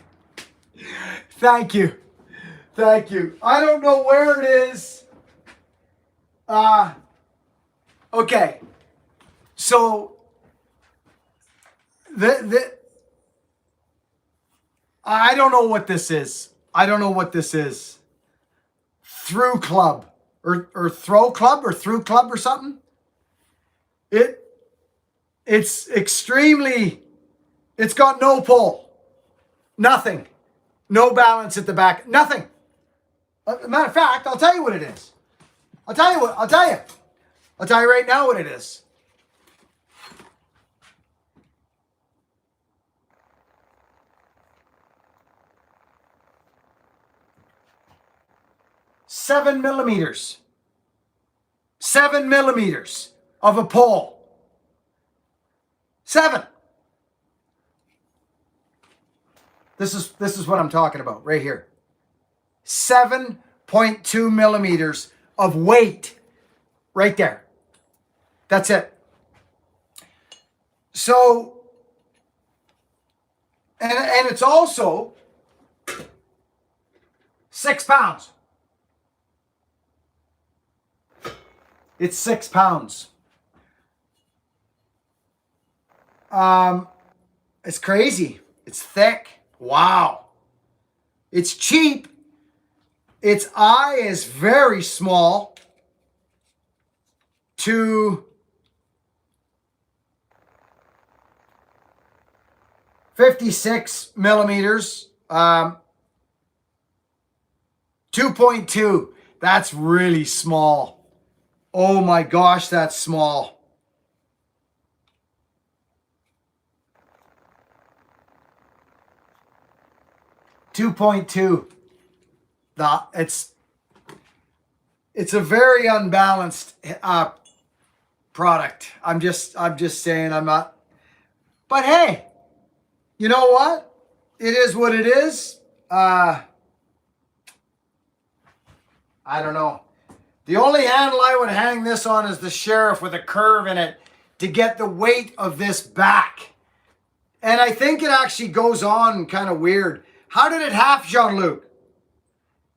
Speaker 1: Thank you. Thank you. I don't know where it is. Okay. So I don't know what this is. I don't know what this is. Through club or throw club or through club or something. It's extremely, it's got no pull. Nothing. No balance at the back. Nothing. Matter of fact, I'll tell you what it is. I'll tell you right now what it is. Seven millimeters of a pole. 7. This is what I'm talking about right here. 7.2 millimeters of weight right there. That's it. So, and it's also 6 pounds. It's 6 pounds. It's crazy. It's thick. Wow. It's cheap. Its eye is very small to 56 millimeters. 2.2. That's really small. Oh my gosh, that's small. .2. It's a very unbalanced product. I'm just saying, I'm not. But hey, you know what? It is what it is. I don't know. The only handle I would hang this on is the Sheriff with a curve in it to get the weight of this back. And I think it actually goes on kind of weird. How did it half, Jean-Luc?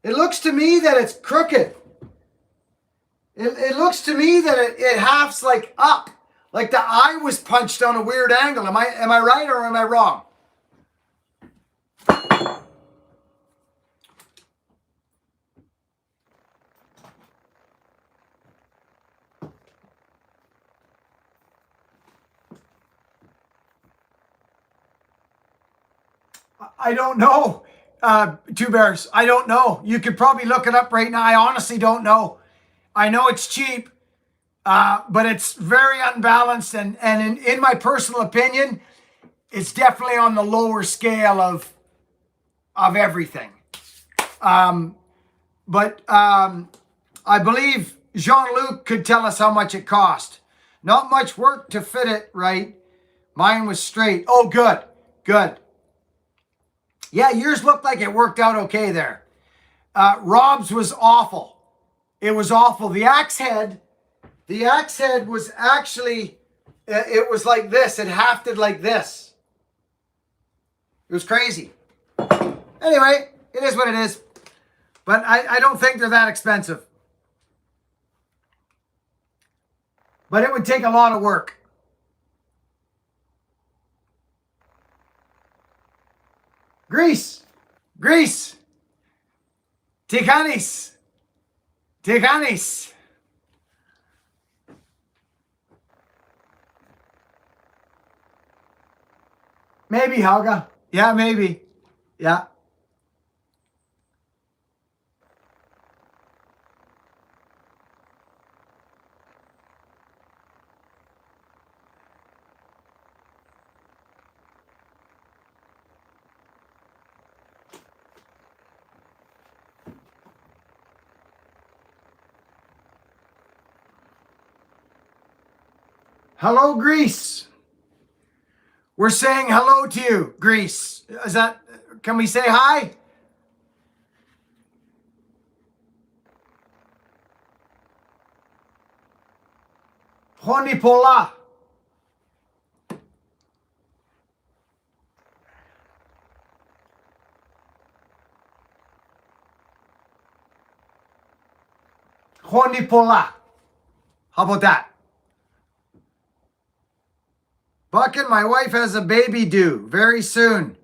Speaker 1: It looks to me that it's crooked. It looks to me that it halves like up. Like the eye was punched on a weird angle. Am I right or am I wrong? I don't know. Two Bears, I don't know. You could probably look it up right now. I honestly don't know. I know it's cheap, but it's very unbalanced. And in my personal opinion, it's definitely on the lower scale of everything. But I believe Jean-Luc could tell us how much it cost. Not much work to fit it right. Mine was straight. Oh, good. Good. Yeah, yours looked like it worked out okay there. Rob's was awful. It was awful. The axe head was actually, it was like this. It hafted like this. It was crazy. Anyway, it is what it is. But I don't think they're that expensive. But it would take a lot of work. Greece. Tikanis. Maybe, Helga. Yeah, maybe. Yeah. Hello, Greece. We're saying hello to you, Greece. Can we say hi? Honipola. Honipola. How about that? Buckin, my wife has a baby due very soon.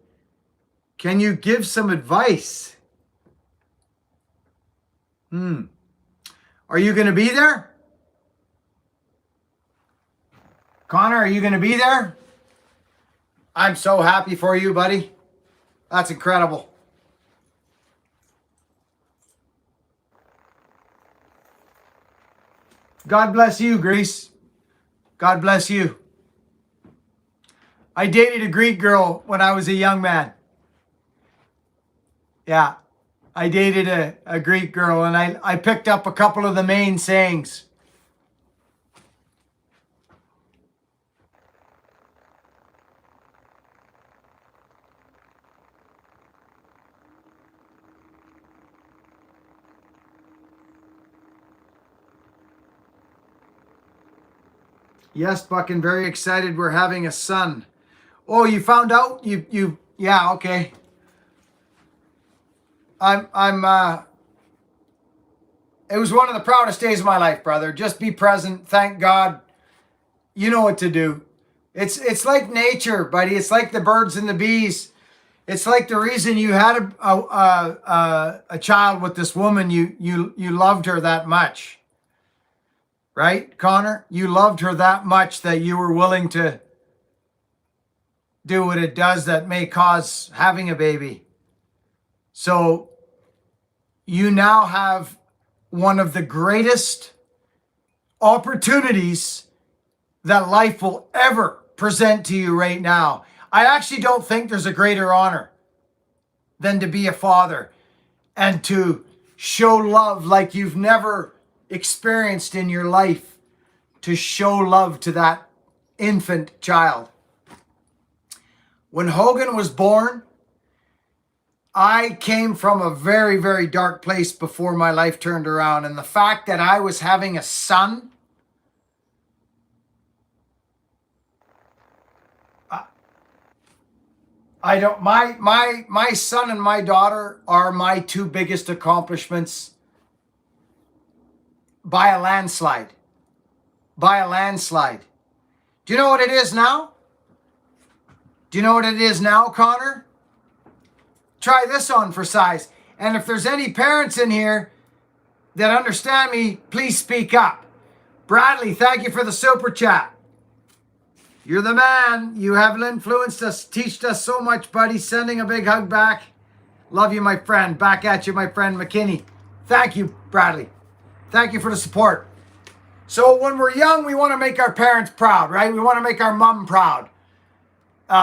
Speaker 1: Can you give some advice? Are you going to be there? Connor, are you going to be there? I'm so happy for you, buddy. That's incredible. God bless you, Greece. God bless you. I dated a Greek girl when I was a young man. Yeah, I dated a Greek girl, and I picked up a couple of the main sayings. Yes, Buckin, very excited. We're having a son. Oh, you found out? Yeah, okay. I'm It was one of the proudest days of my life, brother. Just be present. Thank God. You know what to do. It's like nature, buddy. It's like the birds and the bees. It's like the reason you had a child with this woman. You loved her that much, right, Connor? You loved her that much that you were willing to do what it does that may cause having a baby. So you now have one of the greatest opportunities that life will ever present to you right now. I actually don't think there's a greater honor than to be a father and to show love like you've never experienced in your life, to show love to that infant child. When Hogan was born, I came from a very, very dark place before my life turned around. And the fact that I was having a son, I don't, my son and my daughter are my two biggest accomplishments by a landslide. By a landslide. Do you know what it is now? Do you know what it is now, Connor? Try this on for size. And if there's any parents in here that understand me, please speak up. Bradley, thank you for the super chat. You're the man. You have influenced us, teached us so much, buddy. Sending a big hug back. Love you, my friend. Back at you, my friend McKinney. Thank you, Bradley. Thank you for the support. So when we're young, we want to make our parents proud, right? We want to make our mom proud.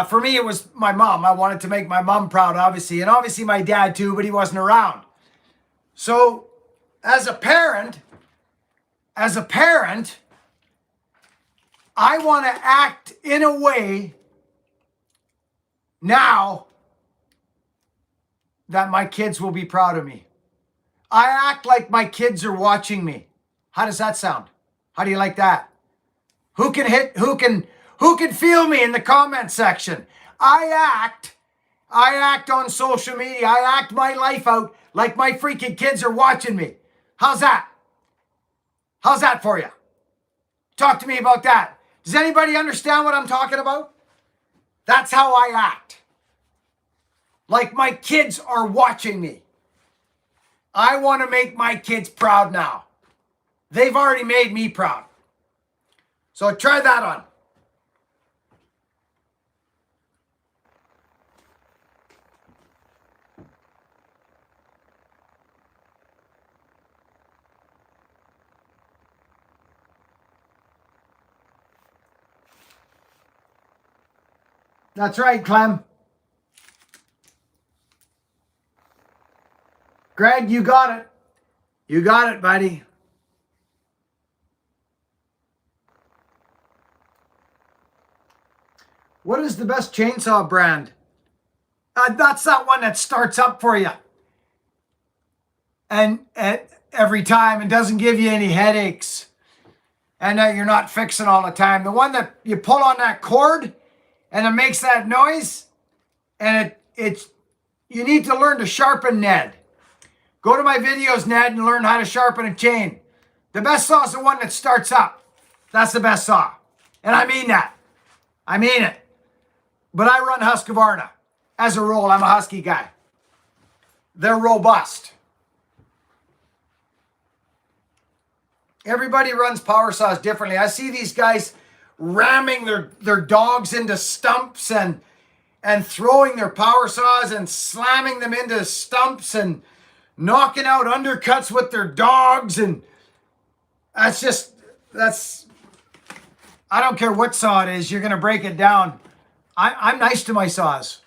Speaker 1: For me, it was my mom. I wanted to make my mom proud, obviously. And obviously my dad too, but he wasn't around. So as a parent, I want to act in a way now that my kids will be proud of me. I act like my kids are watching me. How does that sound? How do you like that? Who can feel me in the comment section? I act on social media. I act my life out like my freaking kids are watching me. How's that? How's that for you? Talk to me about that. Does anybody understand what I'm talking about? That's how I act. Like my kids are watching me. I want to make my kids proud now. They've already made me proud. So try that on. That's right, Clem. Greg, you got it. You got it, buddy. What is the best chainsaw brand? That's that one that starts up for you. And every time and doesn't give you any headaches. And you're not fixing all the time. The one that you pull on that cord and it makes that noise. And it's you need to learn to sharpen, Ned. Go to my videos, Ned, and learn how to sharpen a chain. The best saw is the one that starts up. That's the best saw. And I mean that. I mean it. But I run Husqvarna. As a rule, I'm a Husky guy. They're robust. Everybody runs power saws differently. I see these guys ramming their dogs into stumps and throwing their power saws and slamming them into stumps and knocking out undercuts with their dogs. And I don't care what saw it is, you're going to break it down. I'm nice to my saws.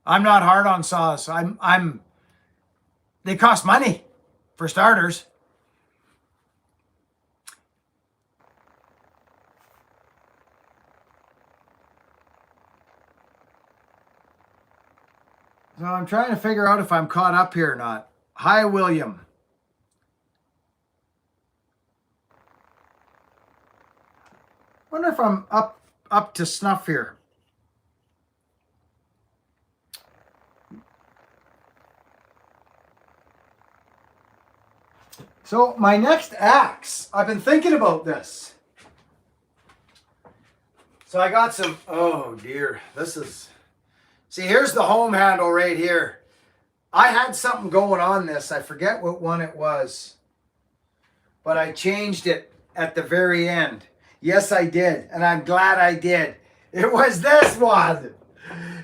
Speaker 1: I'm not hard on saws. They cost money for starters. So I'm trying to figure out if I'm caught up here or not. Hi, William. Wonder if I'm up to snuff here. So my next axe, I've been thinking about this. So I got some, oh dear, see, here's the home handle right here. I had something going on this. I forget what one it was, but I changed it at the very end. Yes, I did, and I'm glad I did. It was this one.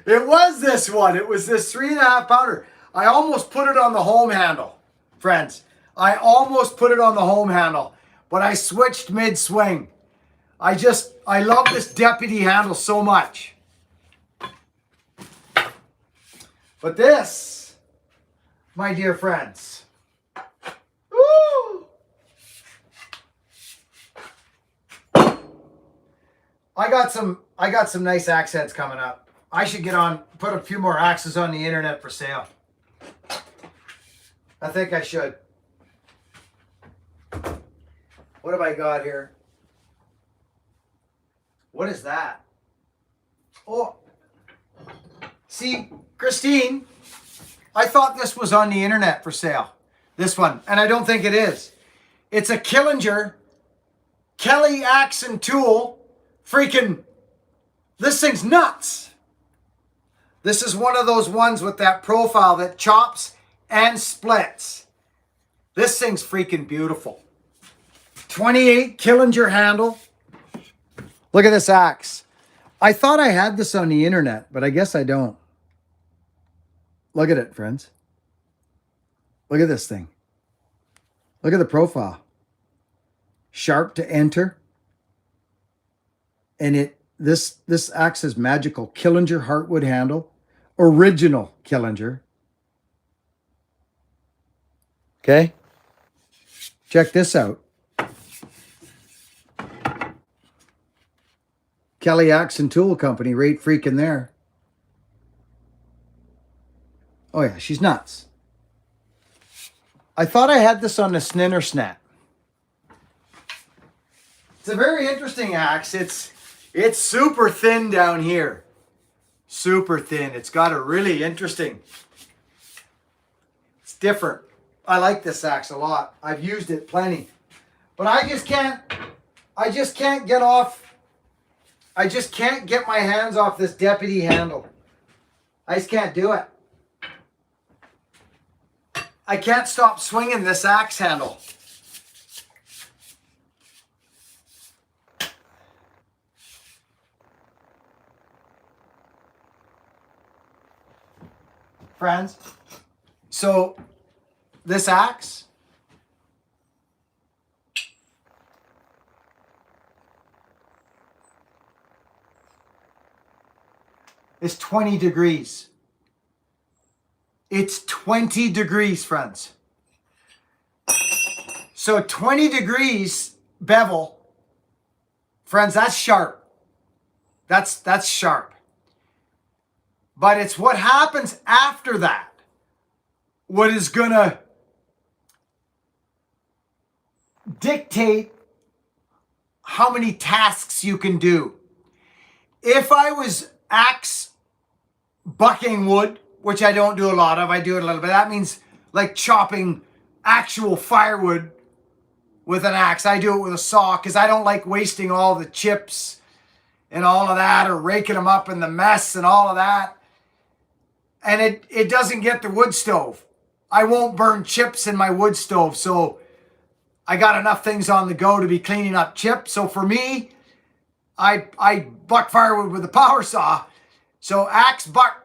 Speaker 1: It was this one. It was this 3.5 pounder. I almost put it on the home handle, friends. I almost put it on the home handle, but I switched mid-swing. I love this deputy handle so much. But this, my dear friends, woo! I got some nice axe heads coming up. I should put a few more axes on the internet for sale. I think I should. What have I got here? What is that? Oh, see, Christine, I thought this was on the internet for sale. This one, and I don't think it is. It's a Killinger Kelly axe and tool. Freaking, this thing's nuts. This is one of those ones with that profile that chops and splits. This thing's freaking beautiful. 28 Killinger handle. Look at this axe. I thought I had this on the internet, but I guess I don't. Look at it, friends. Look at this thing. Look at the profile. Sharp to enter. And this axe is magical. Killinger heartwood handle. Original Killinger. Okay. Check this out. Kelly Axe and Tool Company, right freaking there. Oh yeah, she's nuts. I thought I had this on the Sninner Snap. It's a very interesting axe. It's super thin down here. Super thin. It's got a really interesting. It's different. I like this axe a lot. I've used it plenty. But I just can't get off. I just can't get my hands off this deputy handle. I just can't do it. I can't stop swinging this axe handle. Friends, so this axe is 20 degrees. It's 20 degrees, friends. So 20 degrees bevel, friends, that's sharp. That's sharp. But it's what happens after that what is gonna dictate how many tasks you can do. If I was axe bucking wood, which I don't do a lot of, I do it a little bit. That means like chopping actual firewood with an axe. I do it with a saw because I don't like wasting all the chips and all of that, or raking them up in the mess and all of that. And it doesn't get the wood stove. I won't burn chips in my wood stove, so I got enough things on the go to be cleaning up chips. So for me, I buck firewood with a power saw. So axe buck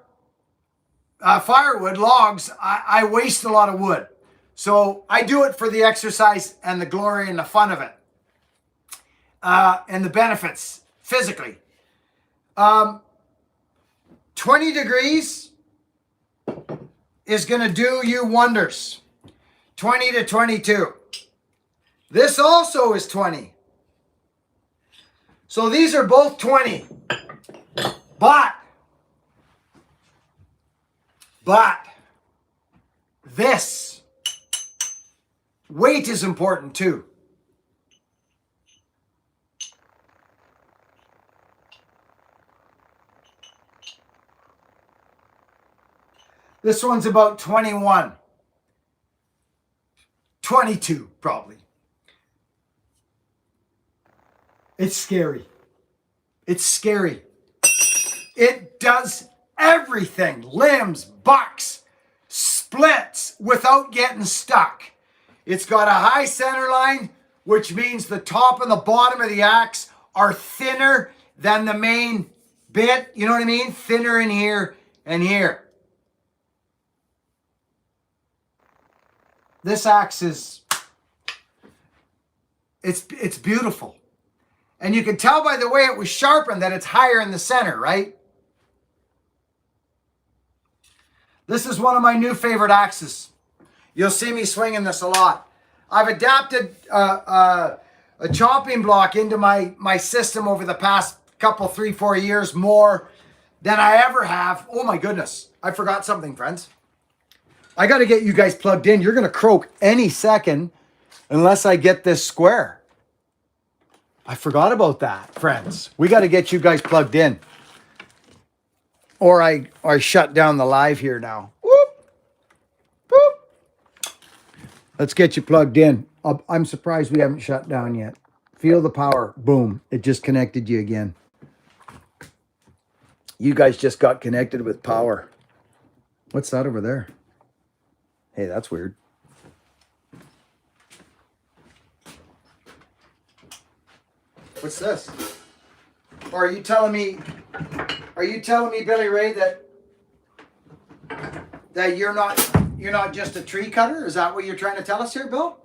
Speaker 1: firewood, logs, I waste a lot of wood. So I do it for the exercise and the glory and the fun of it. And the benefits physically. 20 degrees is going to do you wonders. 20 to 22. This also is 20. So these are both 20. But this weight is important too. This one's about 21. 22 probably. It's scary. It's scary. It does everything. Limbs, bucks, splits without getting stuck. It's got a high center line, which means the top and the bottom of the axe are thinner than the main bit. You know what I mean? Thinner in here and here. This axe is, it's beautiful. And you can tell by the way it was sharpened that it's higher in the center, right? This is one of my new favorite axes. You'll see me swinging this a lot. I've adapted a chopping block into my system over the past couple, 3-4 years more than I ever have. Oh my goodness. I forgot something, friends. I got to get you guys plugged in. You're going to croak any second unless I get this square. I forgot about that, friends. We got to get you guys plugged in. Or I shut down the live here now. Whoop. Boop. Let's get you plugged in. I'm surprised we haven't shut down yet. Feel the power. Boom. It just connected you again. You guys just got connected with power. What's that over there? Hey, that's weird. What's this? Or are you telling me, Billy Ray, that you're not just a tree cutter? Is that what you're trying to tell us here, Bill?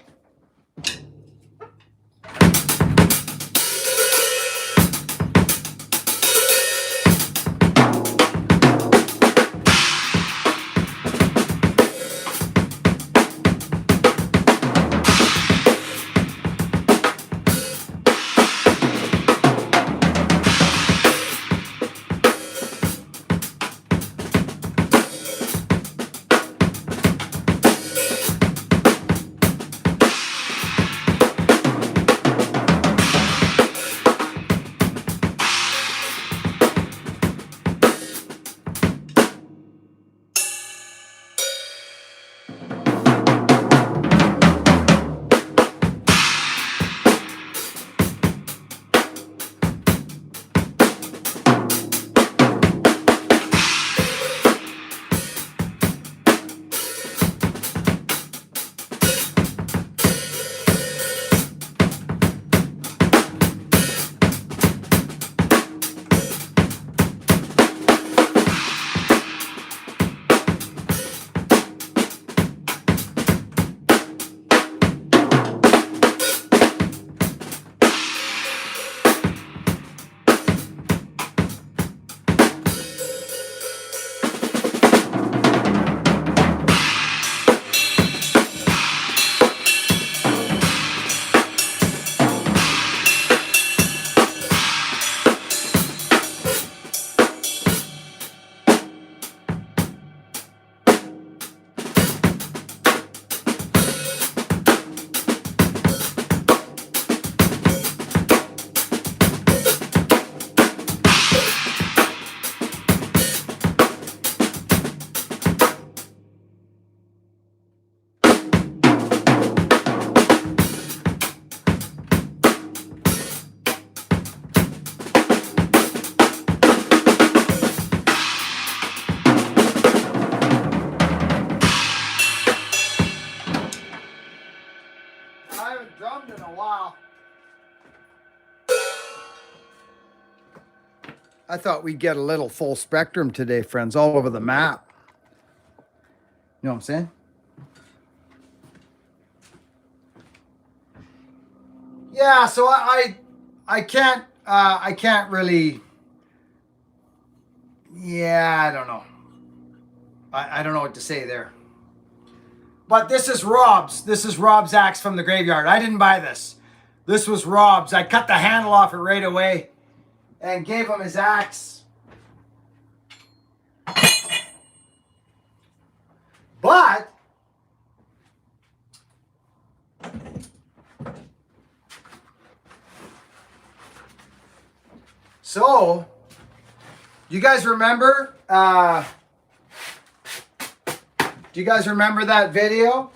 Speaker 1: I thought we'd get a little full spectrum today, friends, all over the map. You know what I'm saying? Yeah, so I can't really. Yeah, I don't know. I don't know what to say there. But this is Rob's. This is Rob's axe from the graveyard. I didn't buy this. This was Rob's. I cut the handle off it right away and gave him his axe. But so, you guys remember? Do you guys remember that video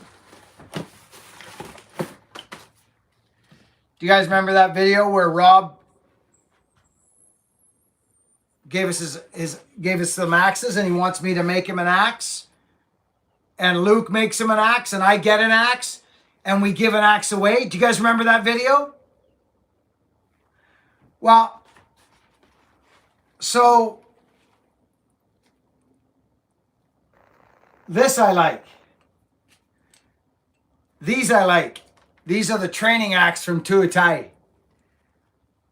Speaker 1: Do you guys remember that video where Rob gave us gave us some axes and he wants me to make him an axe? And Luke makes him an axe and I get an axe and we give an axe away. Do you guys remember that video? Well, so this I like. These I like. These are the training axe from Tuatai.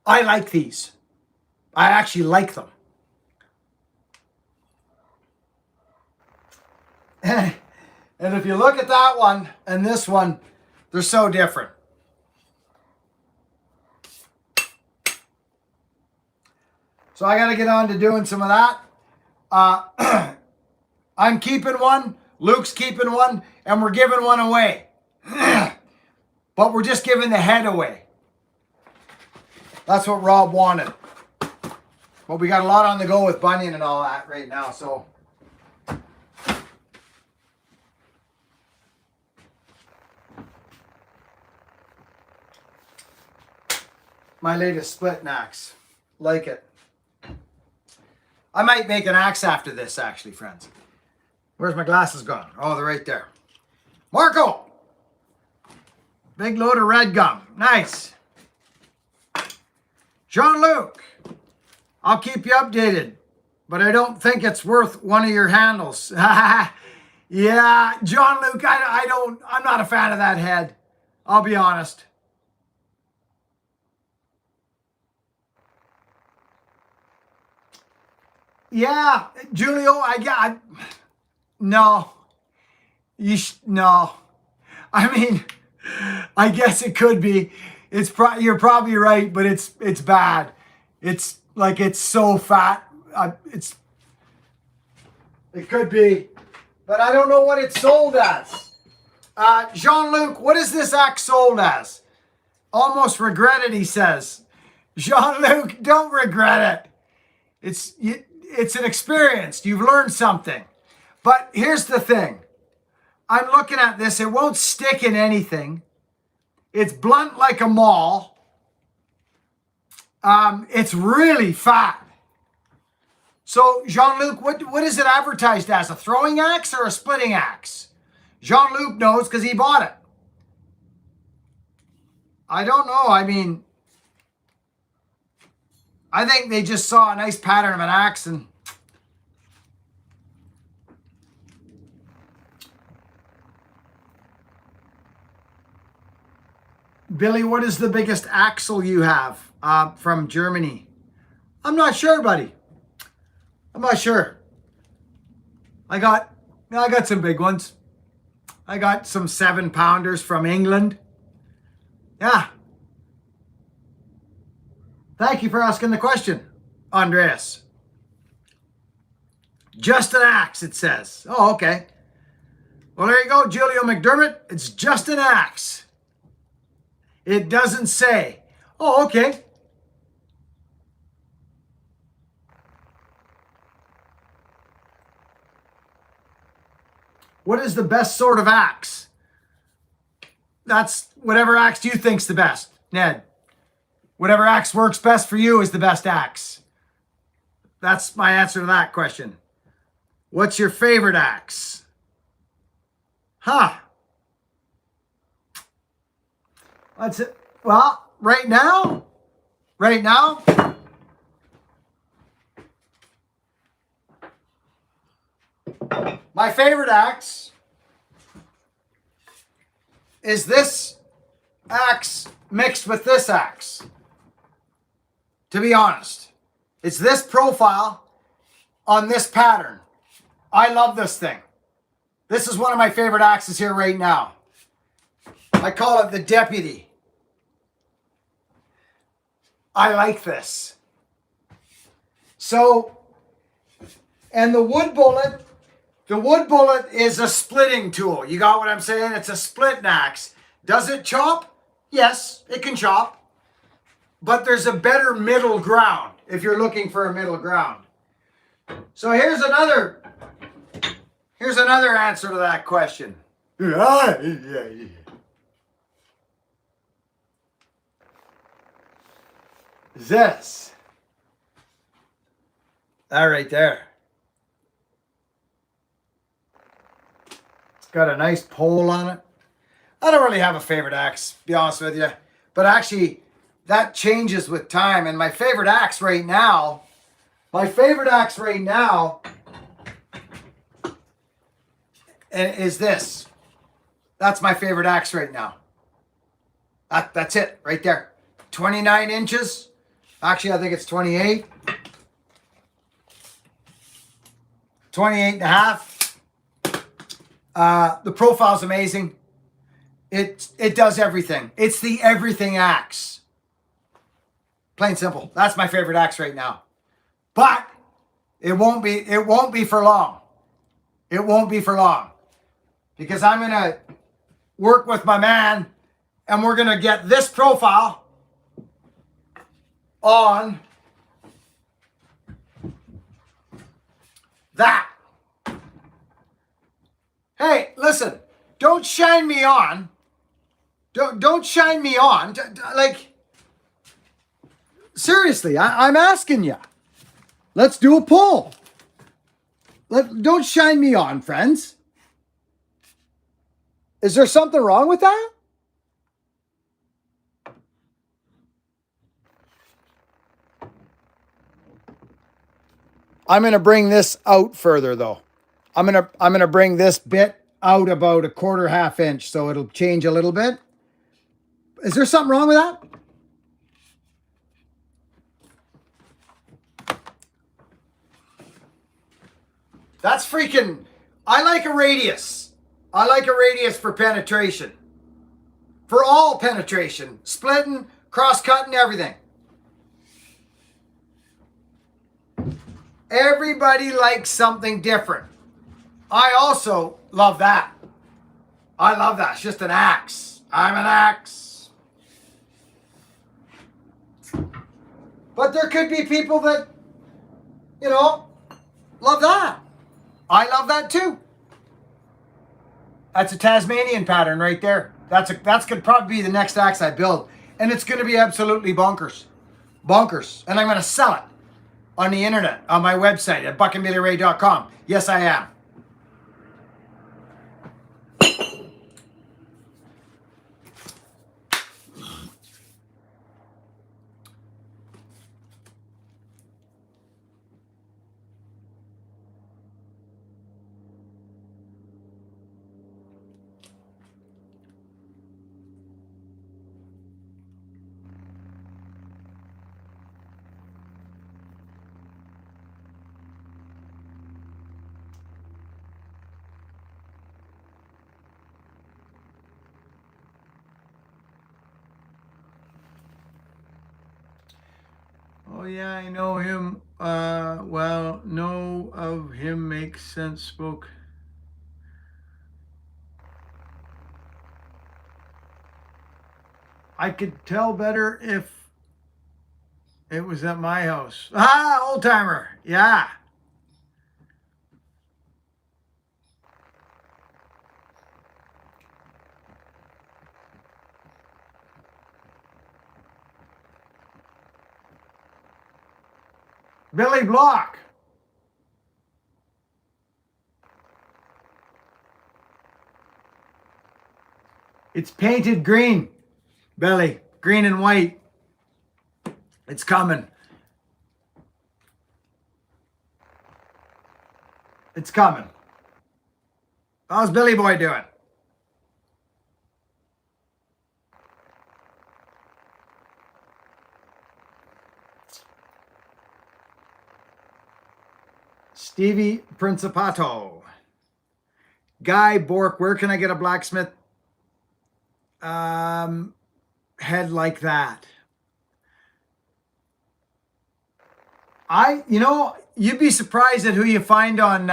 Speaker 1: I like these. I actually like them. And if you look at that one and this one, they're so different. So I got to get on to doing some of that. I'm keeping one, Luke's keeping one, and we're giving one away. But we're just giving the head away. That's what Rob wanted. But we got a lot on the go with Bunyan and all that right now, so. My latest split axe. Like it. I might make an axe after this, actually, friends. Where's my glasses gone? Oh, they're right there. Marco! Big load of red gum. Nice. Jean-Luc, I'll keep you updated, but I don't think it's worth one of your handles. Yeah, Jean-Luc, I'm not a fan of that head. I'll be honest. Yeah, Julio, no. No. I mean, I guess it could be. You're probably right, but it's bad. It's like it's so fat. It could be, but I don't know what it's sold as. Jean-Luc, what is this axe sold as? Almost regret it, he says. Jean-Luc, don't regret it. It's an experience. You've learned something. But here's the thing. I'm looking at this. It won't stick in anything. It's blunt like a maul. It's really fat. So, Jean-Luc, what is it advertised as? A throwing axe or a splitting axe? Jean-Luc knows because he bought it. I don't know. I mean, I think they just saw a nice pattern of an axe and Billy, what is the biggest axle you have from Germany? I'm not sure, buddy. I'm not sure. I got some big ones. I got some 7-pounders from England. Yeah. Thank you for asking the question, Andreas. Just an axe, it says. Oh, okay. Well, there you go, Julio McDermott. It's just an axe. It doesn't say. Oh, okay. What is the best sort of axe? That's whatever axe you think's the best, Ned. Whatever axe works best for you is the best axe. That's my answer to that question. What's your favorite axe? Huh. That's it. Well, right now, my favorite axe is this axe mixed with this axe. To be honest, it's this profile on this pattern. I love this thing. This is one of my favorite axes here right now. I call it the Deputy. I like this. So, and the wood bullet is a splitting tool. You got what I'm saying? It's a split axe. Does it chop? Yes, it can chop. But there's a better middle ground if you're looking for a middle ground. So here's another answer to that question. is this. That right there. It's got a nice pole on it. I don't really have a favorite axe, to be honest with you. But actually, that changes with time. And my favorite axe right now is this. That's my favorite axe right now. That's it right there. 29 inches. Actually, I think it's 28. 28 and a half. The profile's amazing. It does everything. It's the everything axe. Plain simple. That's my favorite axe right now. But it won't be for long. It won't be for long. Because I'm going to work with my man and we're going to get this profile on that. Hey, listen, don't shine me on. Don't shine me on. Like, seriously, I'm asking you. Let's do a poll. Don't shine me on, friends. Is there something wrong with that? I'm going to bring this out further though. I'm going to bring this bit out about a quarter half inch so it'll change a little bit. Is there something wrong with that? That's freaking, I like a radius. I like a radius for penetration. For all penetration. Splitting, cross-cutting, everything. Everybody likes something different. I also love that. I love that. It's just an axe. I'm an axe. But there could be people that, love that. I love that too. That's a Tasmanian pattern right there. That's going to probably be the next axe I build. And it's going to be absolutely bonkers. Bonkers. And I'm going to sell it on the internet, on my website at buckinbillyray.com. Yes, I am. Oh yeah, I know him. Well, know of him makes sense. Spoke. I could tell better if it was at my house. Ah, old timer. Yeah. Billy Block. It's painted green, Billy. Green and white. It's coming. It's coming. How's Billy Boy doing? Stevie Principato. Guy Bork, where can I get a blacksmith head like that? You'd be surprised at who you find on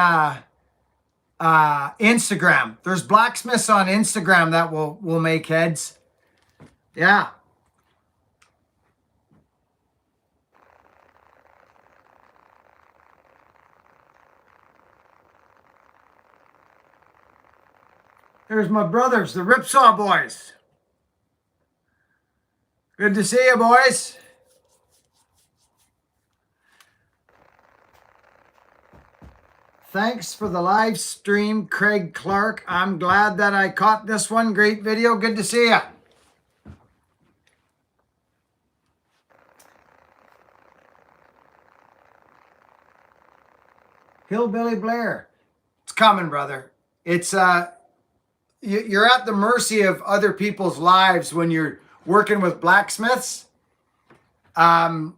Speaker 1: Instagram. There's blacksmiths on Instagram that will make heads. Yeah. There's my brothers, the Ripsaw boys. Good to see you, boys. Thanks for the live stream, Craig Clark. I'm glad that I caught this one. Great video. Good to see you. Hillbilly Blair. It's coming, brother. It's you're at the mercy of other people's lives when you're working with blacksmiths. My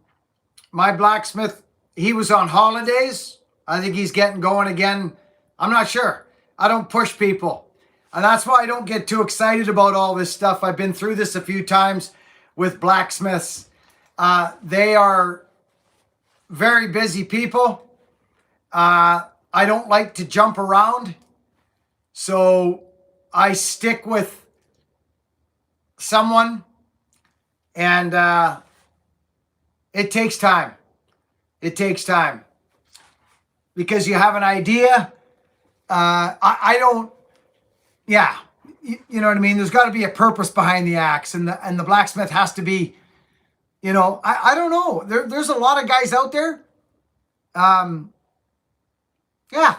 Speaker 1: blacksmith, he was on holidays. I think he's getting going again. I'm not sure. I don't push people. And that's why I don't get too excited about all this stuff. I've been through this a few times with blacksmiths. They are very busy people. I don't like to jump around. So I stick with someone, and it takes time. It takes time. Because you have an idea. I don't, yeah, you know what I mean? There's got to be a purpose behind the axe, and the blacksmith has to be, you know, I don't know. There's a lot of guys out there. Yeah.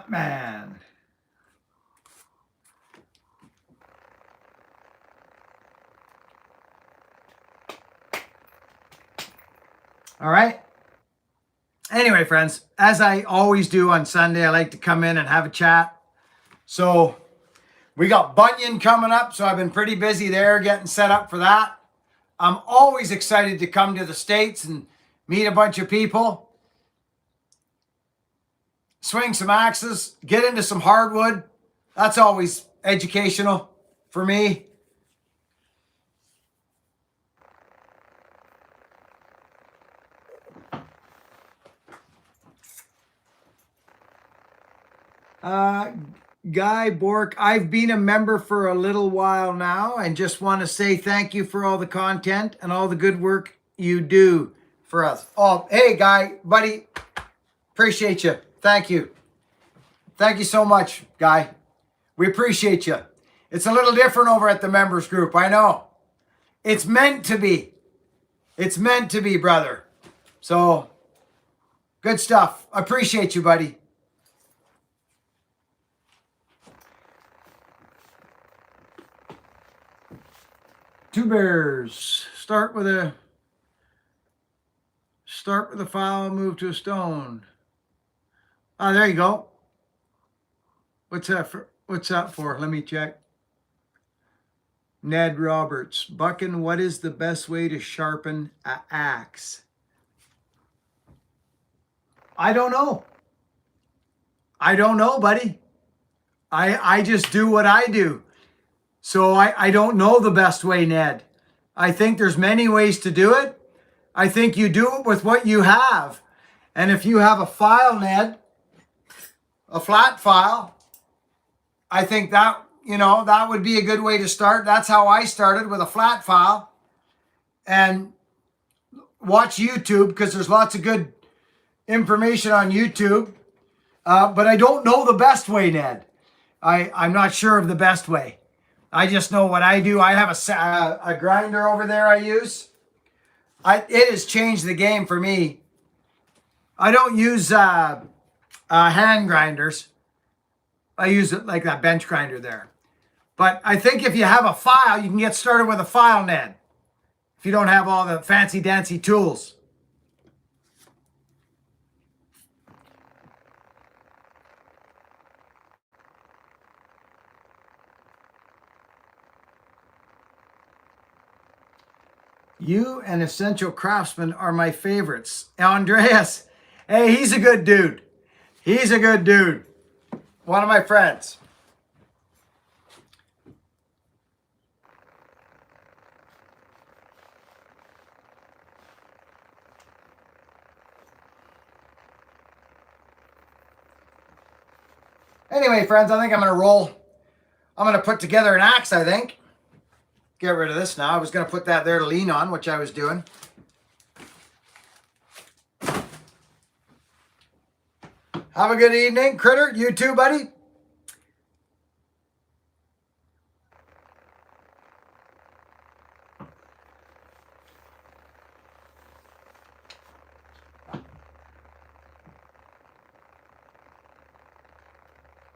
Speaker 1: Man. All right. Anyway, friends, as I always do on Sunday, I like to come in and have a chat. So we got Buckin coming up, so I've been pretty busy there getting set up for that. I'm always excited to come to the States and meet a bunch of people, swing some axes, get into some hardwood. That's always educational for me. Guy Bork, I've been a member for a little while now and just want to say thank you for all the content and all the good work you do for us. Oh, hey, Guy, buddy, appreciate you. Thank you. Thank you so much, Guy. We appreciate you. It's a little different over at the members group, I know. It's meant to be. It's meant to be, brother. So, good stuff. I appreciate you, buddy. Two bears. Start with a file, move to a stone. Ah, there you go. What's that for? What's that for? Let me check. Ned Roberts. Buckin, what is the best way to sharpen an axe? I don't know. I don't know, buddy. I just do what I do. So I don't know the best way, Ned. I think there's many ways to do it. I think you do it with what you have. And if you have a file, Ned, a flat file, I think that, you know, that would be a good way to start. That's how I started, with a flat file. And watch YouTube, because there's lots of good information on YouTube. But I don't know the best way, Ned. I'm not sure of the best way. I just know what I do. I have a grinder over there I use. It has changed the game for me. I don't use hand grinders. I use it like that bench grinder there. But I think if you have a file, you can get started with a file, Ned. If you don't have all the fancy dancy tools. You and Essential Craftsman are my favorites. Andreas, hey, he's a good dude. He's a good dude. One of my friends. Anyway, friends, I think I'm going to roll. I'm going to put together an axe, I think. get rid of this now. I was going to put that there to lean on, which I was doing. Have a good evening, Critter. You too, buddy.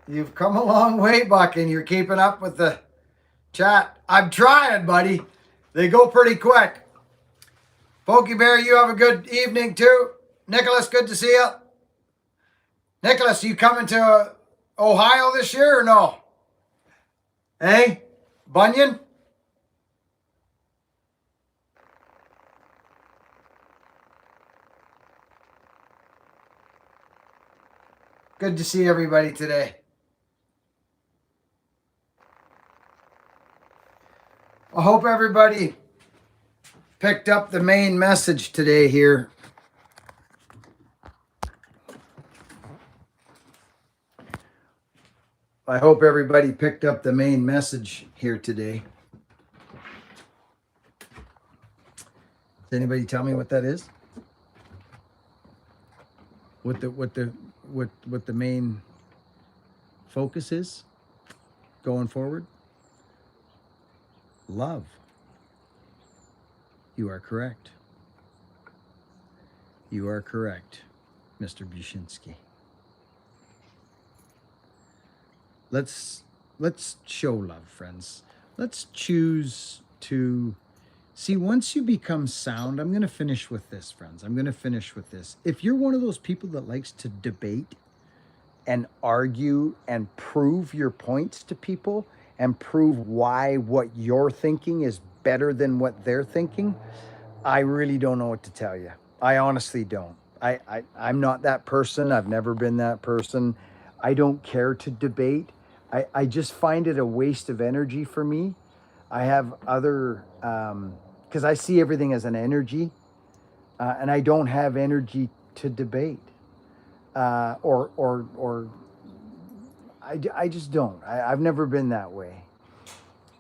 Speaker 1: You've come a long way, Buckin. You're keeping up with the chat. I'm trying, buddy. They go pretty quick. Pokey Bear, you have a good evening too. Nicholas, good to see you. Nicholas, you coming to Ohio this year or no? Hey, Bunyan? Good to see everybody today. I hope everybody picked up the main message today here. I hope everybody picked up the main message here today. Does anybody tell me what that is? What the main focus is going forward? Love. You are correct. You are correct, Mr. Bushinsky. Let's show love, friends. Let's choose to see. Once you become sound, I'm going to finish with this, friends. I'm going to finish with this. If you're one of those people that likes to debate and argue and prove your points to people and prove why what you're thinking is better than what they're thinking, I really don't know what to tell you. I honestly don't. I'm not that person. I've never been that person. I don't care to debate. I just find it a waste of energy for me. I have other, because I see everything as an energy, and I don't have energy to debate, or I just don't. I've never been that way.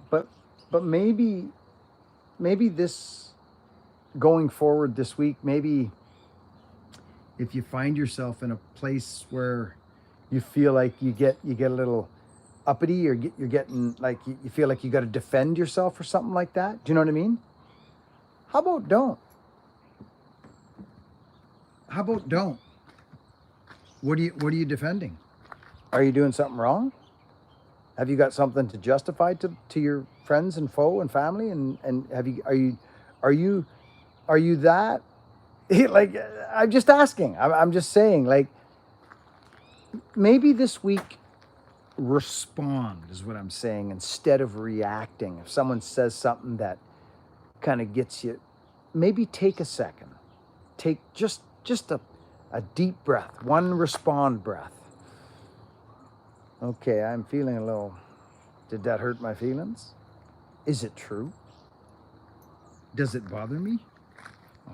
Speaker 1: But maybe this going forward this week, maybe if you find yourself in a place where you feel like you get a little uppity, or you're getting like you feel like you got to defend yourself or something like that. Do you know what I mean? How about don't? How about don't? What are you defending? Are you doing something wrong? Have you got something to justify to your friends and foe and family? And are you that? Like, I'm just asking. I'm just saying, like, maybe this week respond is what I'm saying, instead of reacting. If someone says something that kind of gets you, maybe take a second. Take just a deep breath, one respond breath. Okay, I'm feeling a little, did that hurt my feelings? Is it true? Does it bother me?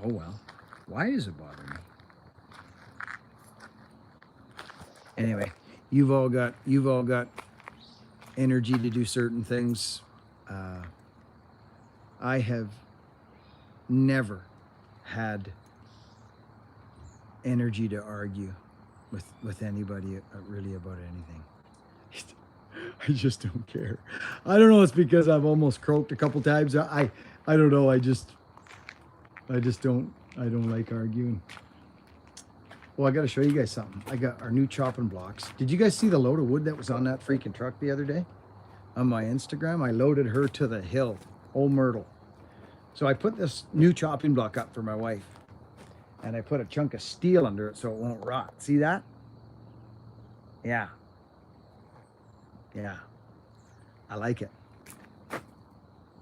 Speaker 1: Oh well, why does it bother me? Anyway, you've all got energy to do certain things. I have never had energy to argue with anybody really about anything. I just don't care. I don't know. It's because I've almost croaked a couple times. I don't know. I don't like arguing. Well, I got to show you guys something. I got our new chopping blocks. Did you guys see the load of wood that was on that freaking truck the other day? On my Instagram, I loaded her to the hill, Old Myrtle. So I put this new chopping block up for my wife, and I put a chunk of steel under it so it won't rot. See that? Yeah. Yeah. I like it.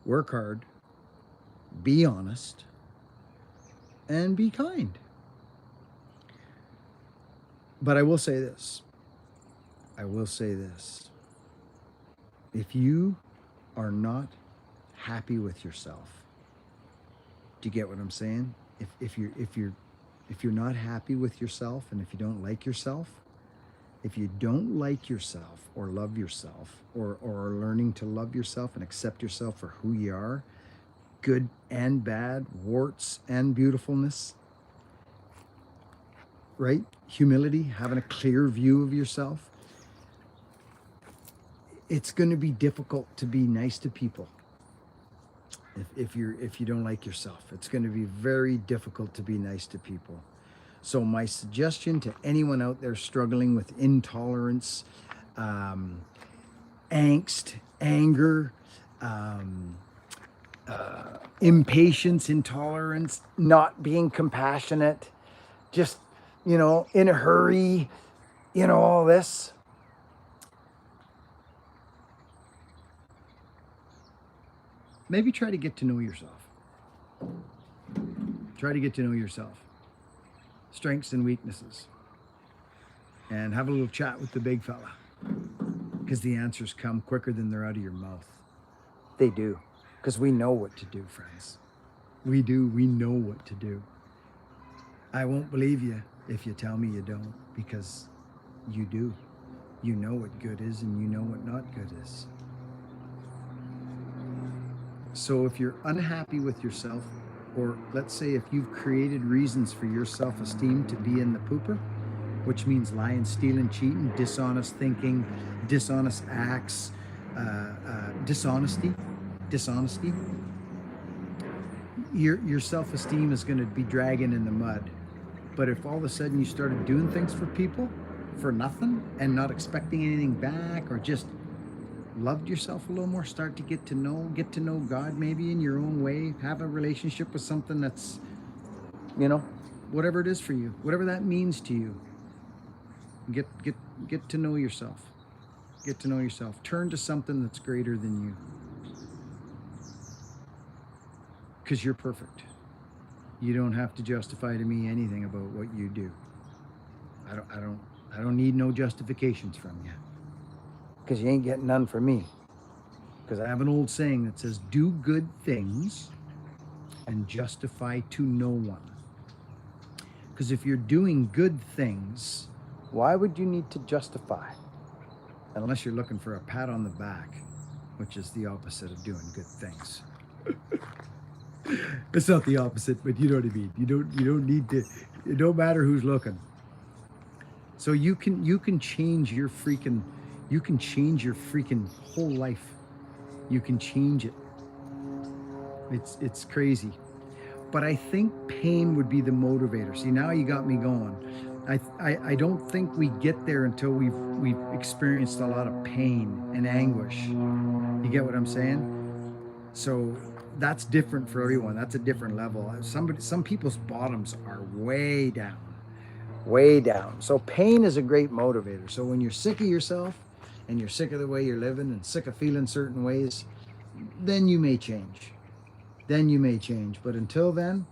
Speaker 1: Work hard, be honest, and be kind. But I will say this. If you are not happy with yourself, do you get what I'm saying? If you're not happy with yourself, and if you don't like yourself, If you don't like yourself or love yourself, or are learning to love yourself and accept yourself for who you are, good and bad, warts and beautifulness, right? Humility, having a clear view of yourself. It's going to be difficult to be nice to people if you don't like yourself. It's going to be very difficult to be nice to people. So my suggestion to anyone out there struggling with intolerance, angst, anger, impatience, intolerance, not being compassionate, just, you know, in a hurry, you know, all this. Maybe try to get to know yourself. Try to get to know yourself. Strengths and weaknesses. And have a little chat with the big fella. Because the answers come quicker than they're out of your mouth. They do. Because we know what to do, friends. We do. We know what to do. I won't believe you if you tell me you don't, because you do. You know what good is and you know what not good is. So if you're unhappy with yourself, or let's say if you've created reasons for your self-esteem to be in the pooper, which means lying, stealing, cheating, dishonest thinking, dishonest acts, dishonesty, your self-esteem is going to be dragging in the mud. But if all of a sudden you started doing things for people for nothing and not expecting anything back, or just loved yourself a little more, start to get to know God maybe in your own way, have a relationship with something that's, you know, whatever it is for you, whatever that means to you. Get to know yourself. Get to know yourself. Turn to something that's greater than you. Because you're perfect. You don't have to justify to me anything about what you do. I don't need no justifications from you. Because you ain't getting none from me. Because I have an old saying that says, do good things and justify to no one. Because if you're doing good things, why would you need to justify? Unless you're looking for a pat on the back, which is the opposite of doing good things. It's not the opposite, but you know what I mean. You don't need to. It don't matter who's looking. So you can change your freaking whole life. You can change it. It's crazy. But I think pain would be the motivator. See, now you got me going. I don't think we get there until we've experienced a lot of pain and anguish. You get what I'm saying? So that's different for everyone. That's a different level. Some people's bottoms are way down. Way down. So pain is a great motivator. So when you're sick of yourself and you're sick of the way you're living and sick of feeling certain ways, then you may change. But until then,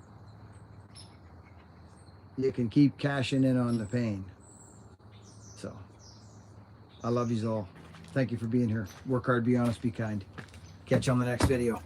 Speaker 1: you can keep cashing in on the pain. So I love you all. Thank you for being here. Work hard, be honest, be kind. Catch you on the next video.